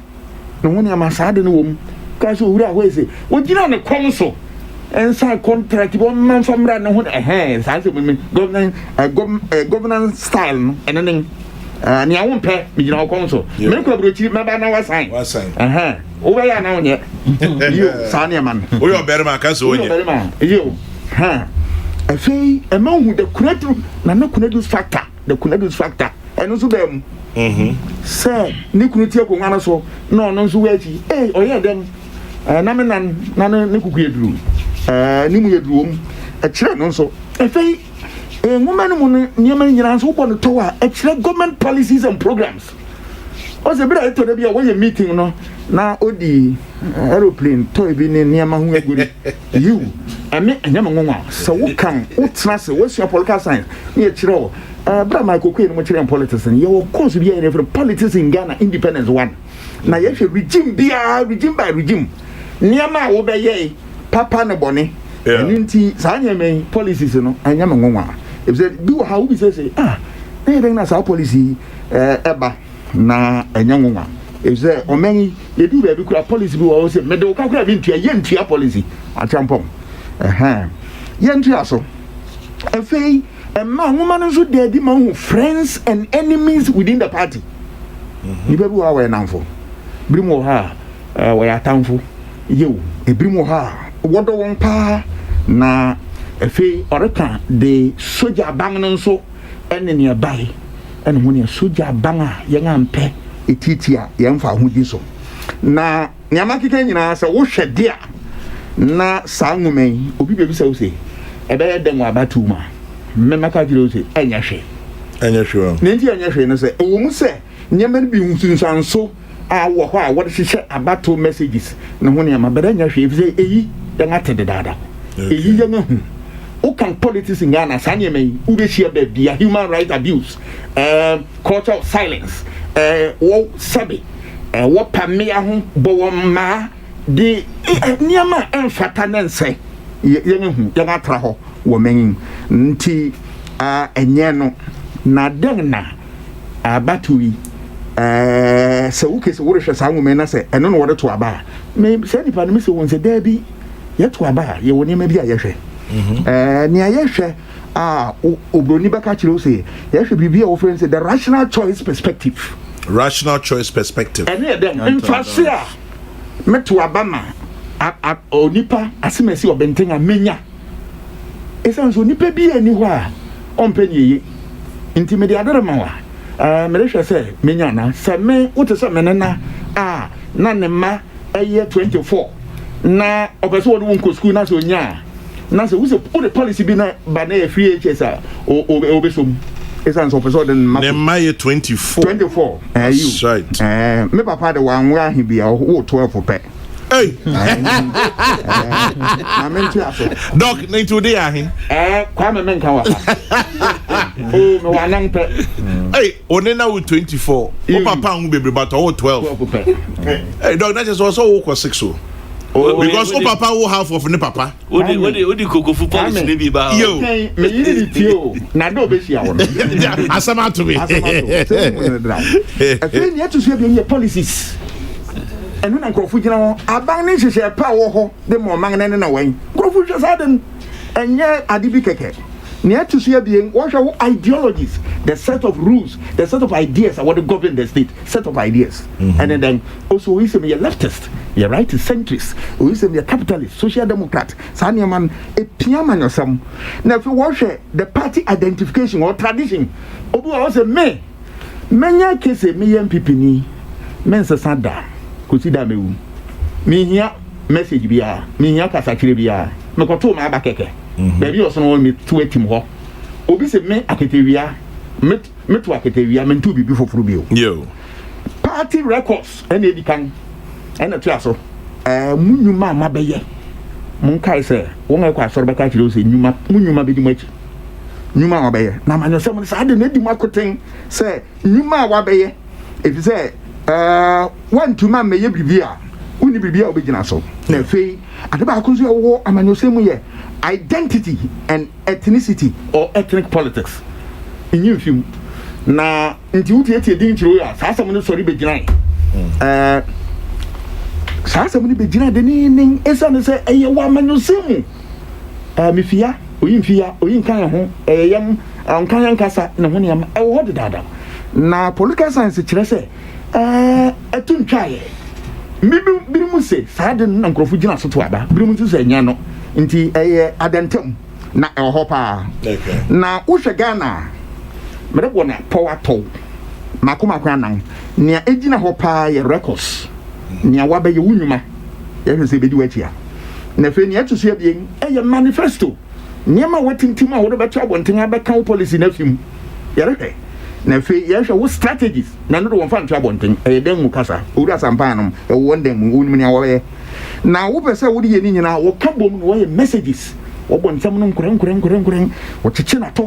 no woni amasade no wom ka so wura ho ese o gina ne kon so inside contract bo man famra no ho sa se governance style no enene ni awon pe mi gina kon so me ko brochi me ba na wa sign o ba ya na onye yo sa ne man o yo berma ka so onye yo afei e ma hu the kunadu na kunadu factor the kunadu factor eno so bem say ni kunuti ko ngana so no no so wachi oye dem na me na ne kuku eduru ni mu eduru e kire no so afei ngoma no mu niam nyina so bo no to a e kire government policies and programs o se bira to da bia wo ye meeting no na odi aeroplane to bi ni niam hu eguru you ame anyam ngonwa so wo kan wo tena se wo sua political science ni kire o bra my Kokrokoo no kire politics ni ye of course bi any politics in Ghana independence one na ye hwe regime by regime niama wo be ye papa ne bone nti sa nyame policies no anyam ngonwa e be bi wo ha wo bi say na ye na sa policy eba na anyam ngonwa e be omeni ye du be bi kura policy bi wo say me de wo ka kura bi ntua ye ntua policy achampom ye ntua so afei ma ngoma no so de di ma hu friends and enemies within the party ni be bi wa we nanfo brimo ha we atamfo yew ebrimo ha wodo won pa na efe oreka de soja bang no so ene ne bai ene ho ne soja bang a ye ngampe etitia ye mfa ho di so na nyama kike nyina se wo hwede a na sa ngumen obi be bi se wo se ebe de nwa batuma mmema ka jiro se enya hwe ne nti enya hwe no se wo mu se nyama bi hunsunsanso a wo ho a wo de hye abato messages ne ho ne ama beda enya hwe fi eyi ya ngate de dada eyi ya ngahu o kan politics in Ghana sa ne mai u be share be human right abuse culture of silence wo sabe wo pamia ho bo wo ma de niama enfata nense ya ngahu ya ngatra ho wo menin nti enye no na den na abatui se wuke se wore hwe sa nwome na se eno no wore to aba me se nipa no me se won se da bi ye to aba ye woni ma bi a ye hwe ni a ye hwe obroni baka kire se ye hwe bibi a wo friend say the rational choice perspective ene den infase a me to aba ma onipa asemesi obentenga menya esanso nipa bi ani ho a ompe niye nti me de adere ma wa me rehwe se menya na se me wote se me na na ne ma eye 24 na opeso wo won ko school na so nya na se wo se o the policy bi na ba na e free HS a obesom esanso opeso de ne ma ye 24 you right me papa de wan wa he bia wo 12 pe hey na menti aso doc into dey ahin kwa me menka wa me wanan pe hey onena with 24 o papa hu bebre but o 12 pe hey doc that is also wo 6 because o papa wo half of ne papa odi kokofo policy ne bi ba yo me yiri tio na do be sia wo asama to me ni etu so bi policies enu na nkrofo gina ho aban ne hyehyɛ pa wo ho de mo man ne na wan nkrofo hwɛ saden enye adibi keke ne atu so abien wo hwɛ wo ideologies the set of rules the set of ideas what govern the state set of ideas and then also we say me leftist you right centrist we say me capitalist social democrat sani man epiama nyosam na fi wo hwɛ the party identification or tradition obu wo say me menya kese me MPP ni mensa sada kosida mewu mi hia message bia mi hia kasa kire bia me koto ma aba keke baby oso no mi to atim ho obi se me aketewia me to aketewia me ntu bibi foforo bio yo party records ene edi kan ene to aso munyuma ma beye mun kai se won ga kwa asoro beka kire o se nyuma munyuma be di machi nyuma wa beye na manyo se mun sa de na di makoten se nyuma wa beye efi se one to man me ye bibia uni bibia obegyina so na fei adeba akozo wo amanyosemu ye identity and ethnicity or ethnic politics in film na nti wutie din chiro ya saa asem no sori begyina saa asem no begyina de nin esa ne se eye wa amanyosemu mifia oyin kan ho yam kan yankasa na ho ne am e wo de dada na political science kire se etuntwaye birimu se saa de na nkrofo gina so to aba birimu se nya no nti adentem na ehopa na uhwe Ghana merebo na power to makoma kwanan nia egina hopa ye records nia wabe ye wunuma ye hwese bedi wachia na fe nia tusu ebien manifesto nia ma watintim a wo do beto abonten abeka policy na fim ye rehwe na fe ye hwe wo strategies na no do won fa nto abonten den mu kasa owura sampanom won den mu wonum nia wo ye na wo pese wo de ye ni nyina wo ka bom no wo ye messages wo bontam no nkuren wo chichi na to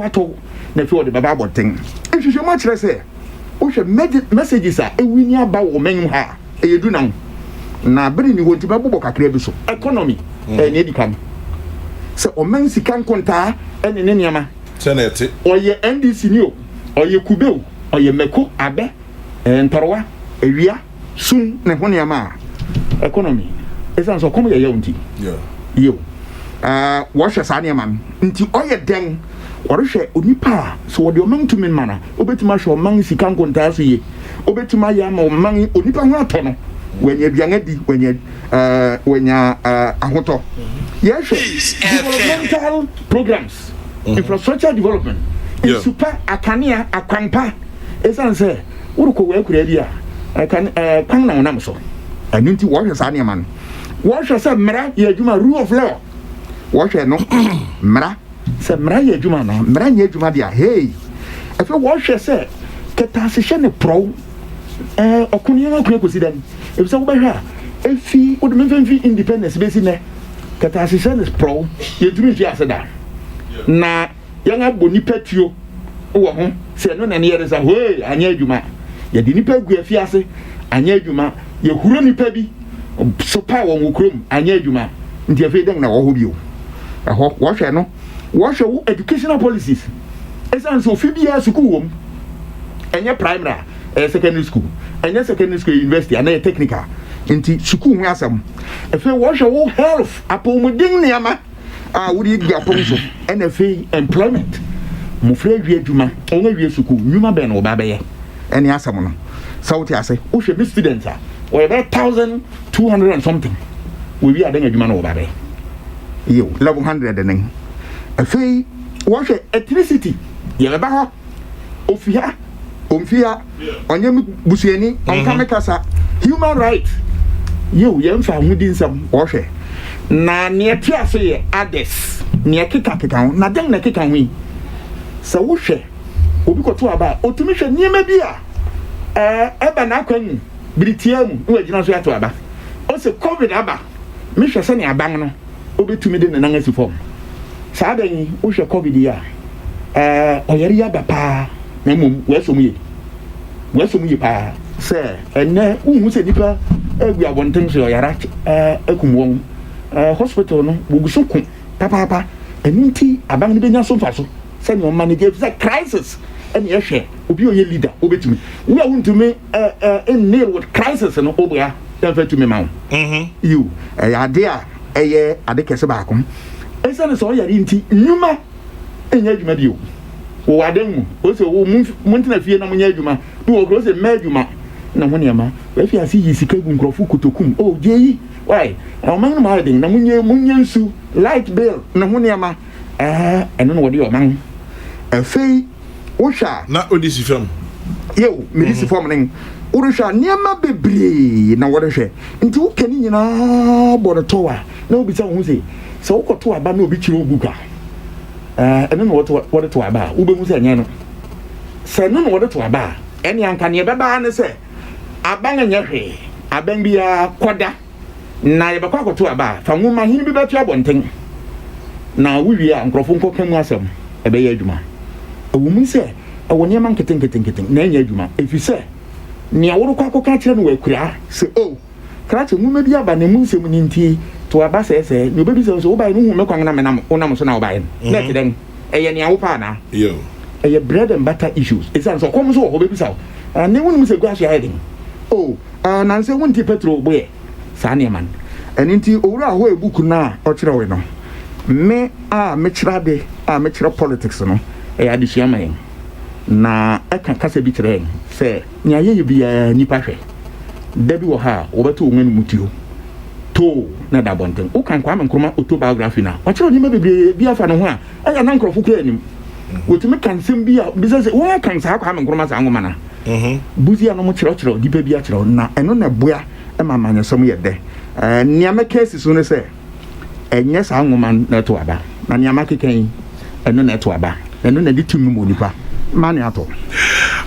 na fi wo de baba abonten ehwehwe ma kire se wo hwe messages a ewini aba wo menum ha eyedu na bere ni wonti babo kakra bi so economy na edikam se o man sikan konta ene ne niama senete oye NDC ni o oye kubeu oye meko abe ntorwa ewia sun ne ho niama economy esan so komo ye yonti yo wo hwe sa niama nti oye den orehwe onipa so wo de o man to men mana obetima hwe o man sikan konta so ye obetima ya ma o man onipa ho ato no when you young di when you ahoto yes developmental programs infrastructure development in super akania akwampa esan say uruko we kura dia kan na wonam so anunti wo hwe sa ne man wo hwe say mra ye adwuma rule of law wo hwe no mra say mra ye adwuma no mra nye adwuma dia hey afi wo hwe say ketase hye ne pro okuniya ko kosidani ebisa wo behwa efi wo de memfi independence besi ne kata asisen is pro yeduru fi aseda na yanga boni patio wo ho se no na ne yere sa hey anya adwuma ye di nipa gu afi ase anya adwuma ye huro nipa bi so pa wo nkrom anya adwuma nti afi den na wo ho bio ho wo hwe no wo hwe wo educational policies esan so fi bia school wom enye primary secondary school and secondary school university and technical into school hu asam efe wo hwe wo health apomudin niama wo di gapon so and efe employment mo fra wi adwuma onga wi school nyuma be no ba be ye ene asam no sauti ase wo hwe bi students a we be 1200 and something we wi adan adwuma no ba be yo 1100 nen efe wo hwe electricity ye ba ho ofia omfia onye busuani onka mekasa human right you yemfa hudi nsam wo hwe na ne tiaso ye ades ne keka na den na keka hu sa wo hwe obi koto aba otumi hwe niema bi a eba na akwanyu britiamu no agina so yato aba o se covid aba me hwe se ne aban no obetumi de nan asifom sa adanyi wo hwe covid ya oyeri ya bapa na mum wesomu ye pa se enne uhu se nipa egu abonten so yara akumwon hospital no buguso ku papa eninti aban ni benya so faso se ne manage se crisis ene yehwe obi oye leader obetumi we wuntumi nail with crisis no obua dem to me ma you ade a eye ade kese ba akom ese ne so yari nti nyuma enya adwuma bio wo adenmu o se wo muntina fie na munya adwuma bi wo gro se ma adwuma na ho niama we fi asi yi sika gu nkrofo kutokum o jeyi why o man no ma den na munya nsu light bill na ho niama eno no wo de o man afei wo hwa na odisi fam yo medisi form nen wo hwa niama bebre na wo de hwe nti wo kani nyina bodo towa na obi sa wo se so wo koto aba na obi kire obuka eno no what to aba ube mu se nya no se no no what to aba ene anka ne beba ne se abanga nya hwe aban bia koda na ye bekwa koto aba fa nwuma hin bi betu abonten na wuwi a nkrofo nkoka mu asem ebe ye adwuma ewu mu se ewo ne man keten na nya adwuma efise ne aworo kwa koka kire no wakura se krache mu me bia ba ne mu nsem ni nti to aba se no bebi se so obai no hu me kwan na me nam onam so na obai let then eye ne awopa na yo eye bread and butter issues it's so come so bebi sa ne wonu se gwa hia hedin oh na nse wonti petrol boye sa ne man eni nti owura ho ebuku na o kire we no me me kira de me kira politics no ade hia man na eka kasa bi kire se nya ye bia nipa hwe dabi wo ha wo beto wo ngani mutio to na da bonten wo kan kwa menkroma autobiography na wa kire ni bebre bia fa no ho a aya na nkrofo kura anim wotumi kan sem bia bi se wo kan sa kwa menkroma sa ngoma na buzi ano mo kire dipa bia kire na eno na boa e mamanya som ye de niame cases so ne se enye sa ngoma na to aba na niama keken eno na to aba eno na ditum mu nipa mani ato.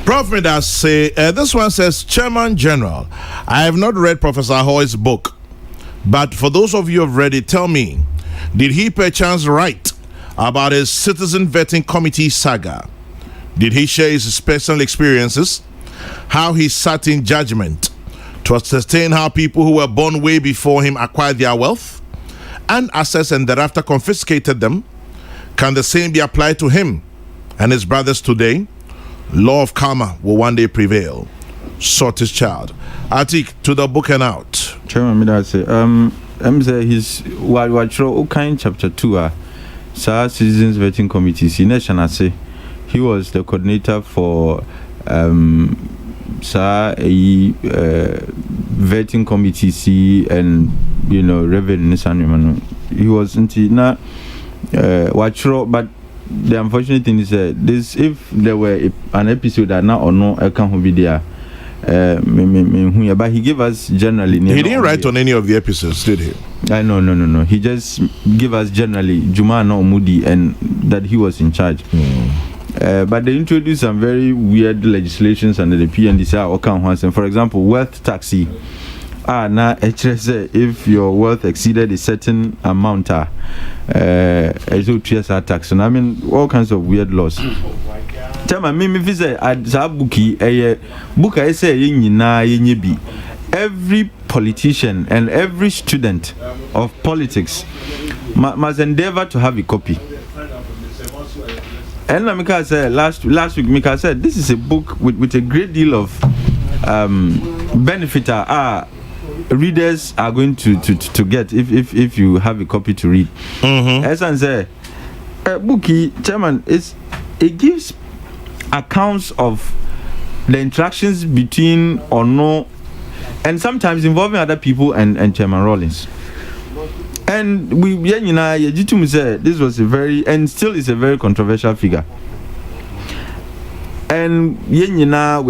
Prof Midas say this one says, Chairman General, I have not read Professor Hoy's book, but for those of you who have read it, tell me, did he perchance write about his citizen vetting committee saga? Did he share his personal experiences, how he sat in judgment to ascertain how people who were born way before him acquired their wealth and assessed and thereafter confiscated them? Can the same be applied to him and his brothers today? Law of karma will one day prevail. Sort his child. Atik, to the book and out. Chairman, me that say, say his what chapter 2 citizens vetting committees. In nation, say he was the coordinator for vetting committees and revenue. He was into but the unfortunate thing is this: if there were an episode that now or no, I can't be there. But he gave us generally. He didn't write on any of the episodes, did he? No. He just gave us generally Juma no Moody and that he was in charge. But they introduced some very weird legislations under the PNDC. And for example, wealth taxi. Now if your wealth exceeded a certain amount, it's a tax. And I mean all kinds of weird laws. Tell me, if it's a book, I say every politician and every student of politics must endeavor to have a copy. And Mika said last week, Mika said this is a book with a great deal of benefit. Readers are going to get if you have a copy to read. As I say, bookie chairman it gives accounts of the interactions between Ono and sometimes involving other people and Chairman Rawlings. And this was a very and still is a very controversial figure. And we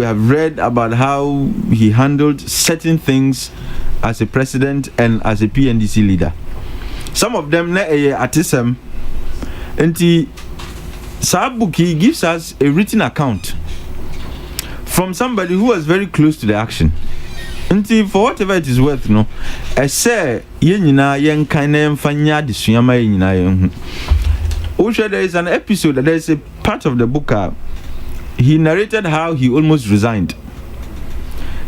have read about how he handled certain things as a president and as a PNDC leader. Some of them atism, and Sabuki gives us a written account from somebody who was very close to the action. And for whatever it is worth, I say there is an episode, there is a part of the book. He narrated how he almost resigned.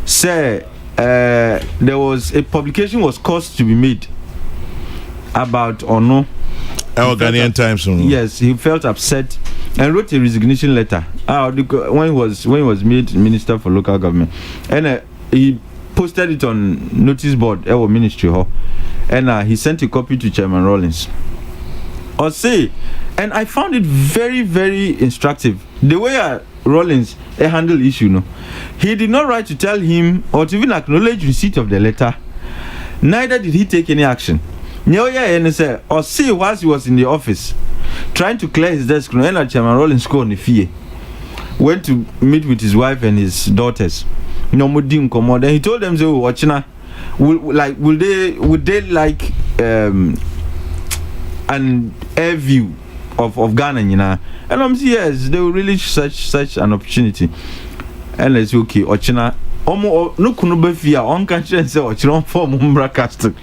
Say there was a publication was caused to be made about Ono. Ghanaian Times. Yes, he felt upset and wrote a resignation letter. When he was made minister for local government, and he posted it on notice board our ministry hall, and he sent a copy to Chairman Rawlings. And I found it very, very instructive the way Rawlings handled the issue. He did not write to tell him or to even acknowledge receipt of the letter. Neither did he take any action. Whilst he was in the office trying to clear his desk, and Chairman Rawlings went to meet with his wife and his daughters. Then he told them, would they like an air view of Ghana, and I'm saying yes, they will really such an opportunity. And it's okay. Ochina, no kuno befia on country and say Ochina for broadcasting.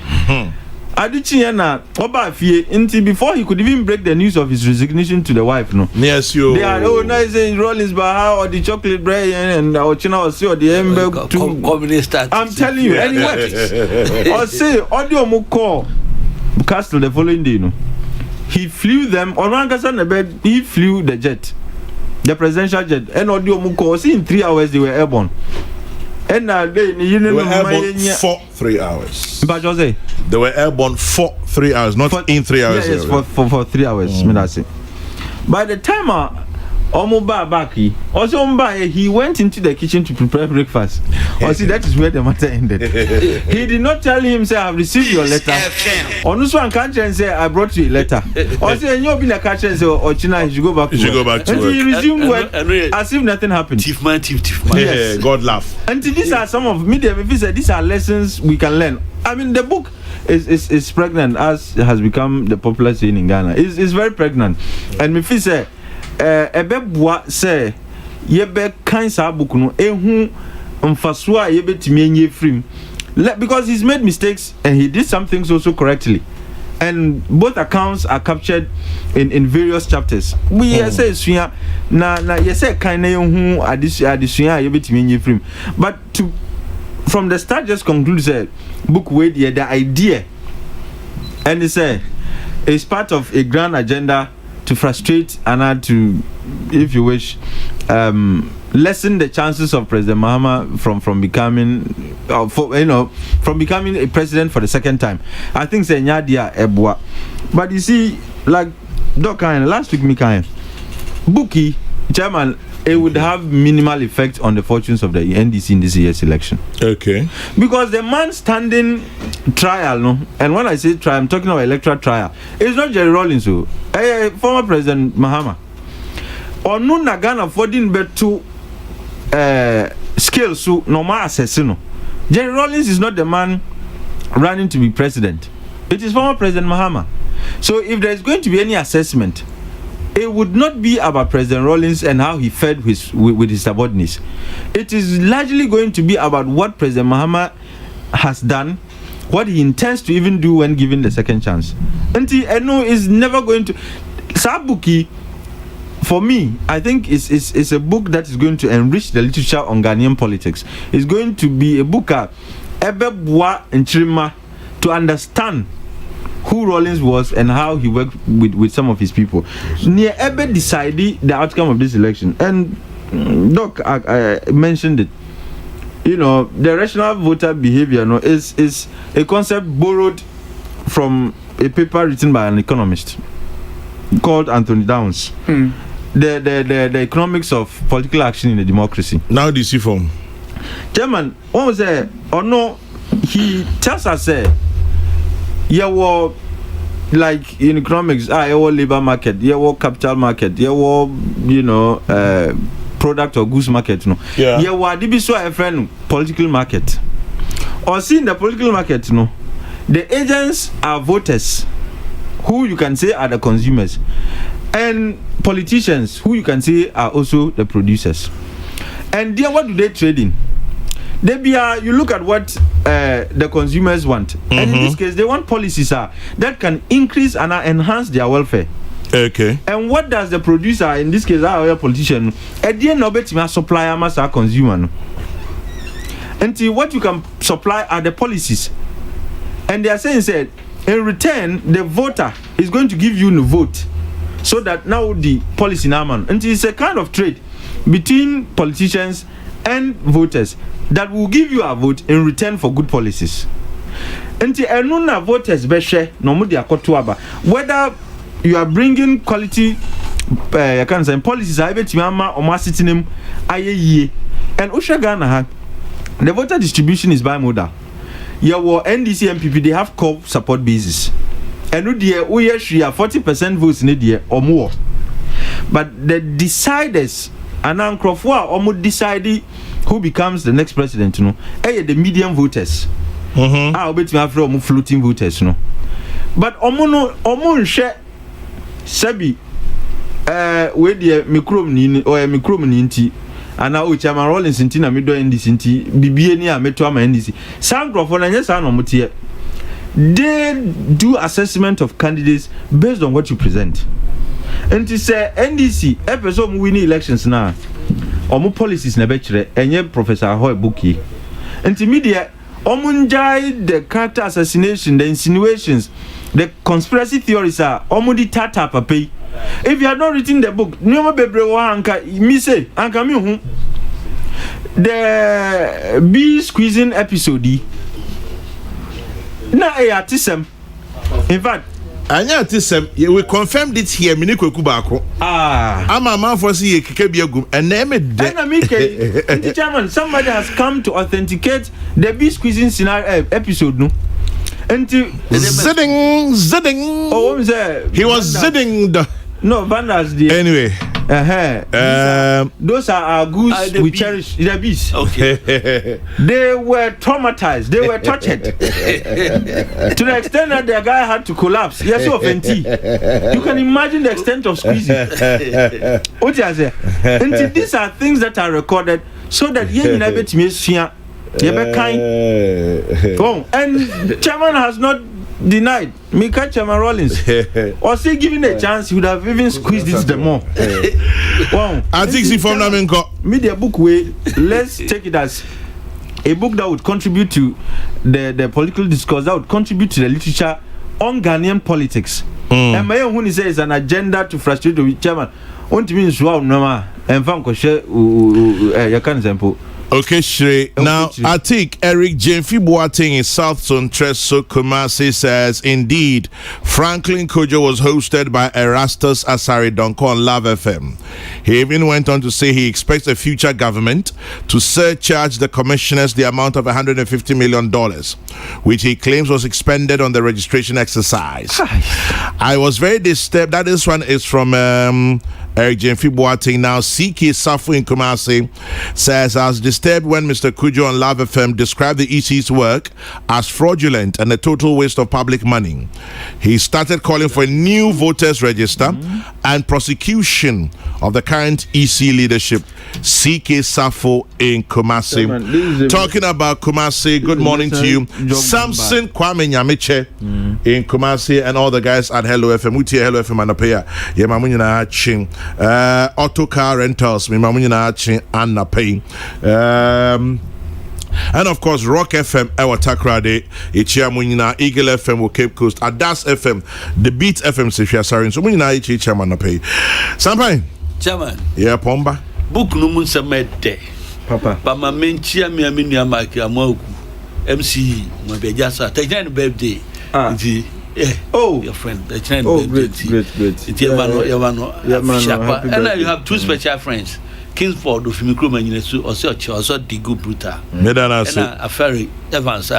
Adichina, Oba Fie, until before he could even break the news of his resignation to the wife, no. Yes, you. They are nice Rollins Baha or the chocolate bread and our China or see or the ember to communist. I'm telling you, anyway. Or say audio Moko Castle the following day, no. He flew them on one bed, he flew the jet, the presidential jet, and audio Moko. See in 3 hours they were airborne. And they were airborne for 3 hours. But Jose, they were airborne for 3 hours, not in 3 hours. Yes, for 3 hours. By the time Omoba Baki, also he went into the kitchen to prepare breakfast. See, that is where the matter ended. He did not tell him, say, I have received your letter. Or no one can't say, I brought you a letter. Or say, you've been a catcher and say, oh, China, you should go back to work. And he resumed work as if nothing happened. Thief man. Yes. God laugh. And these are some of media. If he said these are lessons we can learn. I mean, the book is pregnant, as has become the popular saying in Ghana. It's very pregnant. And if he say, ebebwa say yebe kan sa book no ehu mfaso a yebe timi enye frame because he's made mistakes and he did some things also correctly, and both accounts are captured in various chapters. We say suya na yese kan na ehu adisuya yebe timi enye frame, but to from the start just conclude say book way the idea and it's part of a grand agenda to frustrate and to, if you wish, lessen the chances of President Mahama from becoming, from becoming a president for the second time. I think say Nyadia Ebwa, but you see, like Doc last week, Buki chairman, it would have minimal effect on the fortunes of the NDC in this year's election. Okay. Because the man standing trial, no, and when I say trial, I'm talking about electoral trial. It's not Jerry Rawlings, former President Mahama. Or no Nagana affording but to scale so normal assassino. Jerry Rawlings is not the man running to be president. It is former President Mahama. So if there is going to be any assessment, it would not be about President Rawlings and how he fared with his subordinates. It is largely going to be about what President Mahama has done, what he intends to even do when given the second chance. And I know is never going to. Sabuki, for me, I think it's a book that is going to enrich the literature on Ghanaian politics. It's going to be a book to understand who Rawlings was and how he worked with some of his people. Near Ebe decided the outcome of this election. And Doc, I mentioned it. You know, the rational voter behavior is a concept borrowed from a paper written by an economist called Anthony Downs. The economics of political action in a democracy. Now do you see from Chairman, what was there or no? He tells us like in economics, labor market, capital market, product or goods market, no. Yeah. A friend political market. Or see in the political market, no, the agents are voters, who you can say are the consumers, and politicians, who you can say are also the producers. And then what do they trade in? You look at what the consumers want, and in this case, they want policies that can increase and enhance their welfare. Okay. And what does the producer, in this case, our politician, at the end of it, supplier must our consumer. And what you can supply are the policies, and they are saying, in return, the voter is going to give you the vote, so that now the policy now, and it's a kind of trade between politicians and voters that will give you a vote in return for good policies. Until enuna voters beshe no mudi akotuaba, whether you are bringing quality policies are able to ama or sitting aye and Ushagana, the voter distribution is bimodal. Your NDC MPP, they have core support basis, and we are 40% votes in the or more, but the deciders and Ankrofwa almost decided who becomes the next president, the medium voters. I'll bet you have floating voters, but share Sabi with the microm or a microm ninti, and now which Chairman Rawlings in middle NDC, BBNA, Metro NDC. Some Crawford and yes, I know they do assessment of candidates based on what you present. And to say NDC episode winning elections now, or policies never and Professor Hoy Buki. And to media, omunjai the character assassination, the insinuations, the conspiracy theories are omudi tata papi. If you have not written the book, no bebre wa anka mi say anka mi hu. The bee squeezing episode na artism. In fact, anya artism we confirmed it here minikweku baako. Ama man for see keke biagum and name it. Chairman, somebody has come to authenticate the bee squeezing scenario episode no. And zidding. Oh, he was zidding the. No, Vandas the. Anyway. Those are our goose we cherish. The bees. Okay. They were traumatized. They were tortured to the extent that the guy had to collapse. Yes, so you can imagine the extent of squeezing. What you say? And these are things that are recorded so that you never to and Chairman has not denied. Mika Chairman Rollins or say given a chance, he would have even squeezed it the more. I think see from Namenko media book way. Let's take it as a book that would contribute to the political discourse, that would contribute to the literature on Ghanaian politics. And my own say is an agenda to frustrate the chairman. Want to mean wow no and Fanko share you can example. Okay, Shri. Now, I think Eric Jemfi Boateng in South Zone Treso Kumasi says, indeed, Franklin Kojo was hosted by Erastus Asari Donko on Love FM. He even went on to say he expects a future government to surcharge the commissioners the amount of $150 million, which he claims was expended on the registration exercise. I was very disturbed. That this one is from Eric Jemfi Boateng. Now, CK Safu in Kumasi says, I was disturbed when Mr. Kujo on Love FM described the EC's work as fraudulent and a total waste of public money. He started calling for a new voters register and prosecution of the current EC leadership. CK Safu in Kumasi. Talking about Kumasi, good morning to you. Samson Kwame Nyamiche in Kumasi and all the guys at Hello FM. Uti Hello FM Anapea. Yemamunyina Ching. Auto car rentals. Mimamunyina Ching Anna Pay. And of course, Rock FM, our Takrade, Ichia Munina, Eagle FM, or Cape Coast, Adas FM, The Beat FM, Sifia Sarin, so Munina, Ichia Manapay. Sampay. Chairman. Yeah, Pomba. Book no mun samete. Papa. But my main chia me amini amaki amoku. MC, my bejasa. Take birthday. Oh, your friend. The great. And now you have two special friends. Kingsford of Mikro and also Digu Bruta. And a ferry Evans,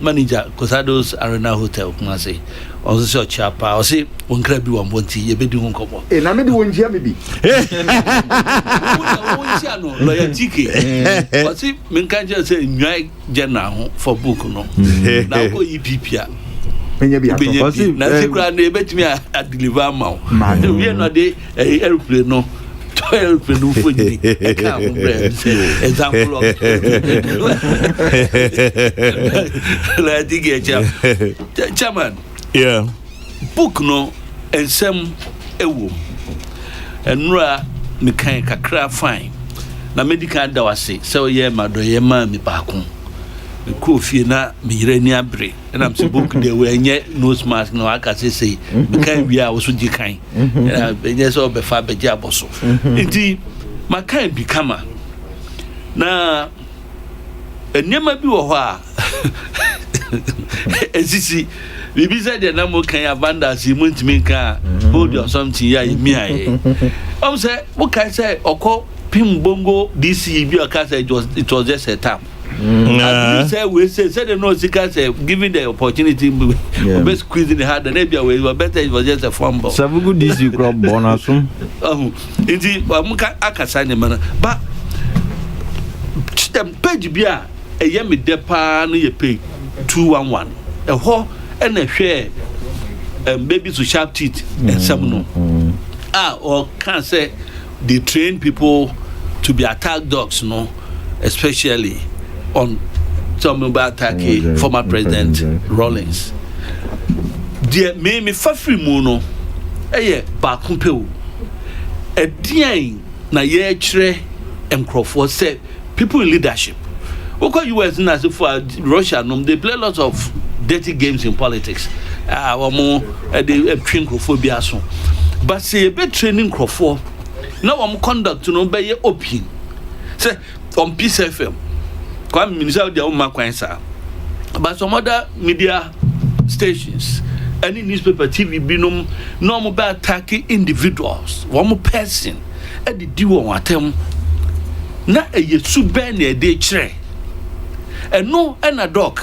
manager Cosados Arena Hotel, Kumasi. Also Chapa, or say one crab you want to ye be doing couple. And I made one Jamie. Lawyer Tiki. What's it? Minka say, Nyak Jenna for book no. Now go EPPia. Nancy Grande bet me at deliver mouth. We are not the airplane no. Example of Chairman. Yeah. Book no and some ewo. And ra me kind kakra fine. Na medical da wase. So yeah, mado ye ma me baako. Me ko fie na me yire ni abre. And I'm so book dey we nye nose mask no aka say me kan wi a wo so gi kan. Yes so be fa be gi aboso. Enti ma kan bi kama. Na enema bi wo ho a esisi bibi said the name kan abanda si muntimi kan hold or something ya me aye. Say what can say oko pim bongo DC bi o ka say it was just a tap. Say we say the no seeker say giving the opportunity best squeezing the hard and maybe we were better it was just a fumble. Sabugu DC crop bonusum. Inti amuka akasa ne man but them page bia e ye me depa no ye pay 211 e ho e na hwe baby to sharp teeth and some no or can say they train people to be attack dogs no especially on some about attacking former president Rawlings deɛ me fa free mu no ɛyɛ baako pɛ o ɛdeɛn na yɛkyerɛ nkrɔfoɔ sɛ people in leadership okay US na so for Russia they play lots of dirty games in politics wɔn ɛde twin nkrɔfoɔ bi aso but say be training nkrɔfoɔ na wɔn conduct no bɛyɛ open say on Peace FM kwa minister de wɔn kwan saa but some other media stations any newspaper TV binom no mo be attacking individuals one person e di won atem na eyesu ben na de kire eno na doc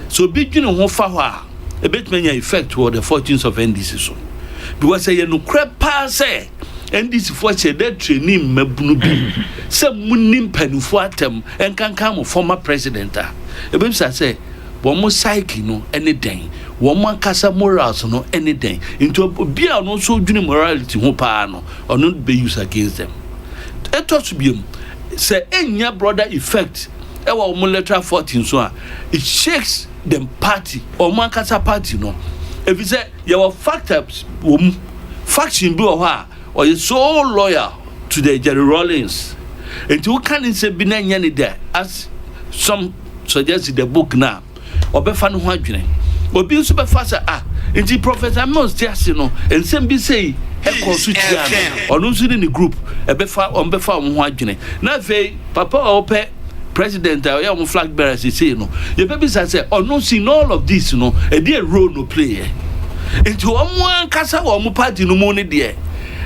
so bi dwene ho fa ho a e betmenya effect toward the fortunes of NDC so because say no crepa say NDC for che dey training mabunu bi say munim panifo atem enkankan mo former president a e be say wɔn cycle no any den wɔn ankasa morals no any den into bia no so dwene morality ho paa no ɔno be use against them eto so biem say enya brother effect ɛwɔ wɔn electoral 14 so a it shakes them party wɔn ankasa party no if you say your factors wɔn faction bi wɔ hɔ a ɔyɛ so loyal to the Jerry Rawlings into can say bi na nya ne there as some suggest the book now obefa no ho adwene obi nso befa sa enti Professor Mills tiase no ensem bi sei e konsu tia no ono nso ni group ebefa ho adwene na fe papa ope president ya mo flag bearer sei no ye be sa say ono see all of this no e dey role no play enti omo ankasa wo mo party no mo ne de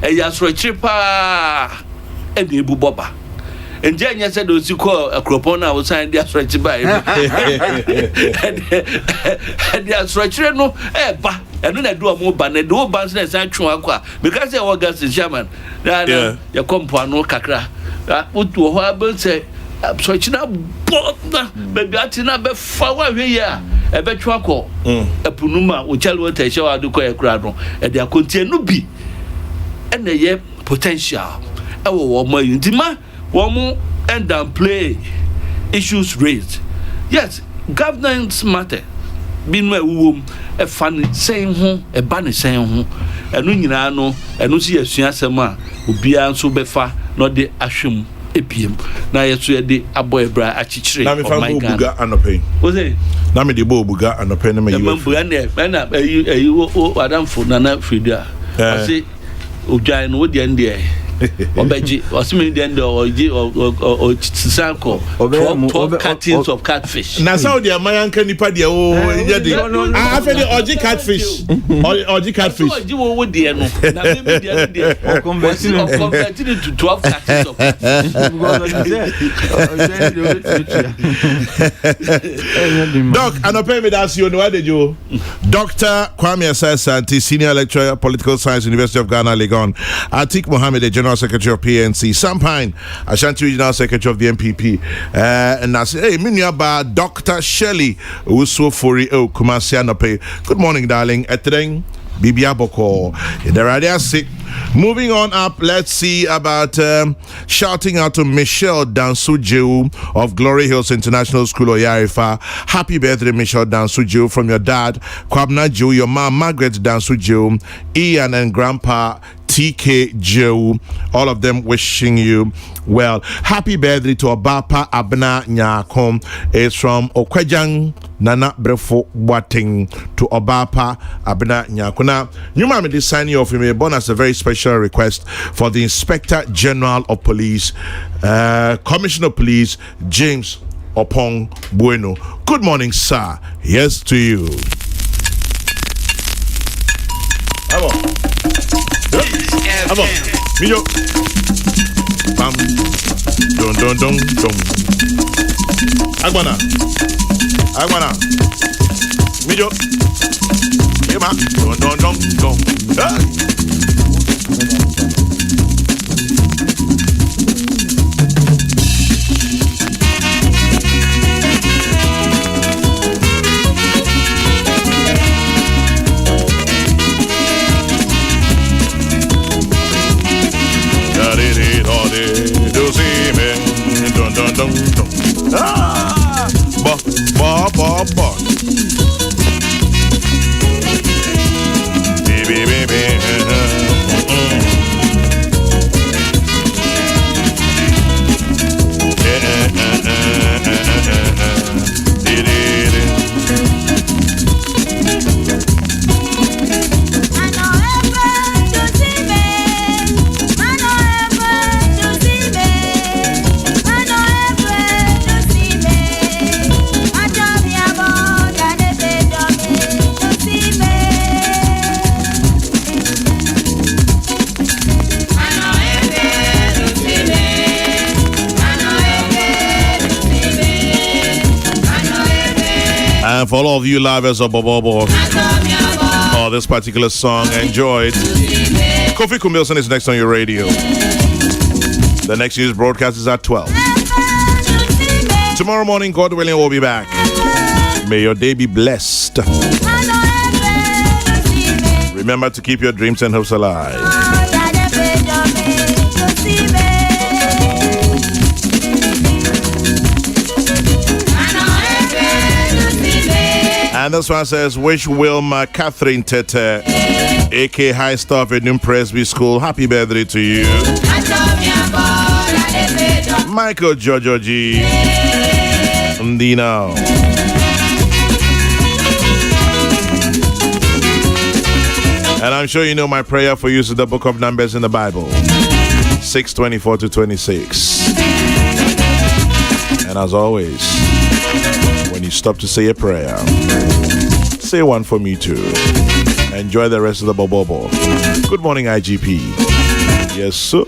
e ya soro chipa e dey bu boba enje anya said o si call akropon na o sign dia stretch by dia stretch no e ba eno na do mo ba na do ba na san twu akwa because e August chairman na ya kompo no kakra utu ho abel say stretch na botna baby atina be fa wa hwe ya e be twu akọ epunuma o chalo te she wa do ko e kura no e dia continue bi e na ye potential e wo mo yintima one and downplay issues raised. Yes, governance matter. Been my womb a funny saying home, a banny saying home, and no, and no see a siasama, who be so befa, not the ashum epium. Now you see the aboy bra achichre. Now me found Buga and a pain. Was it? Now me the Buga and a pen. You Adam for Nana Frida. I say, Ujain would the end there. Obeji osimi the end or sanko 12 cartons of catfish na Saudi Amayan kan nipa dia o afẹ the oji catfish oji catfish oji wo de no na me de converting it to 12 cartons of catfish Doc anope me that's you know what did you Dr. Kwame Asante, Senior Lecturer Political Science, University of Ghana Legon. Atik Mohammed, the General Secretary of PNC, Sampine Ashanti Regional Secretary of the MPP, and I say, hey, Minyaba, Dr. Shelley Usofori O Kumasi Anope. Good morning, darling. Etering Bibia Boko. The radio sick. Moving on up, let's see about shouting out to Michelle Dansujew of Glory Hills International School, Oyarifa. Happy birthday, Michelle Dansujew, from your dad, Kwabna Jew, your mom, Margaret Dansujew, Ian and Grandpa TK Joe, all of them wishing you well. Happy birthday to Obapa Abna Nyakom. It's from Okwejang Nana Brefo Wating to Obapa Abna Nyakona. You might be signing off. You may born as a very special request for the Inspector General of Police, Commissioner of Police, James Opong Bueno. Good morning, sir. Yes to you. Come on. Come on. Mijo. Bam. Don don don don. Agwana. Mijo. Ema. Don don don don. Ba. And for all of you lovers of Bobobo, or this particular song, enjoy it. Kofi Kumilson is next on your radio. The next news broadcast is at 12. Tomorrow morning, God willing, we'll be back. May your day be blessed. Remember to keep your dreams and hopes alive. And this one says, wish Wilma Catherine Tete, AK High Staff at New Presby School, happy birthday to you. Michael Jojo G. Ndino. And I'm sure you know my prayer for you is the book of Numbers in the Bible, 6:24 to 26. And as always, when you stop to say a prayer, say one for me too. Enjoy the rest of the Bobobo. Good morning, IGP. Yes, sir.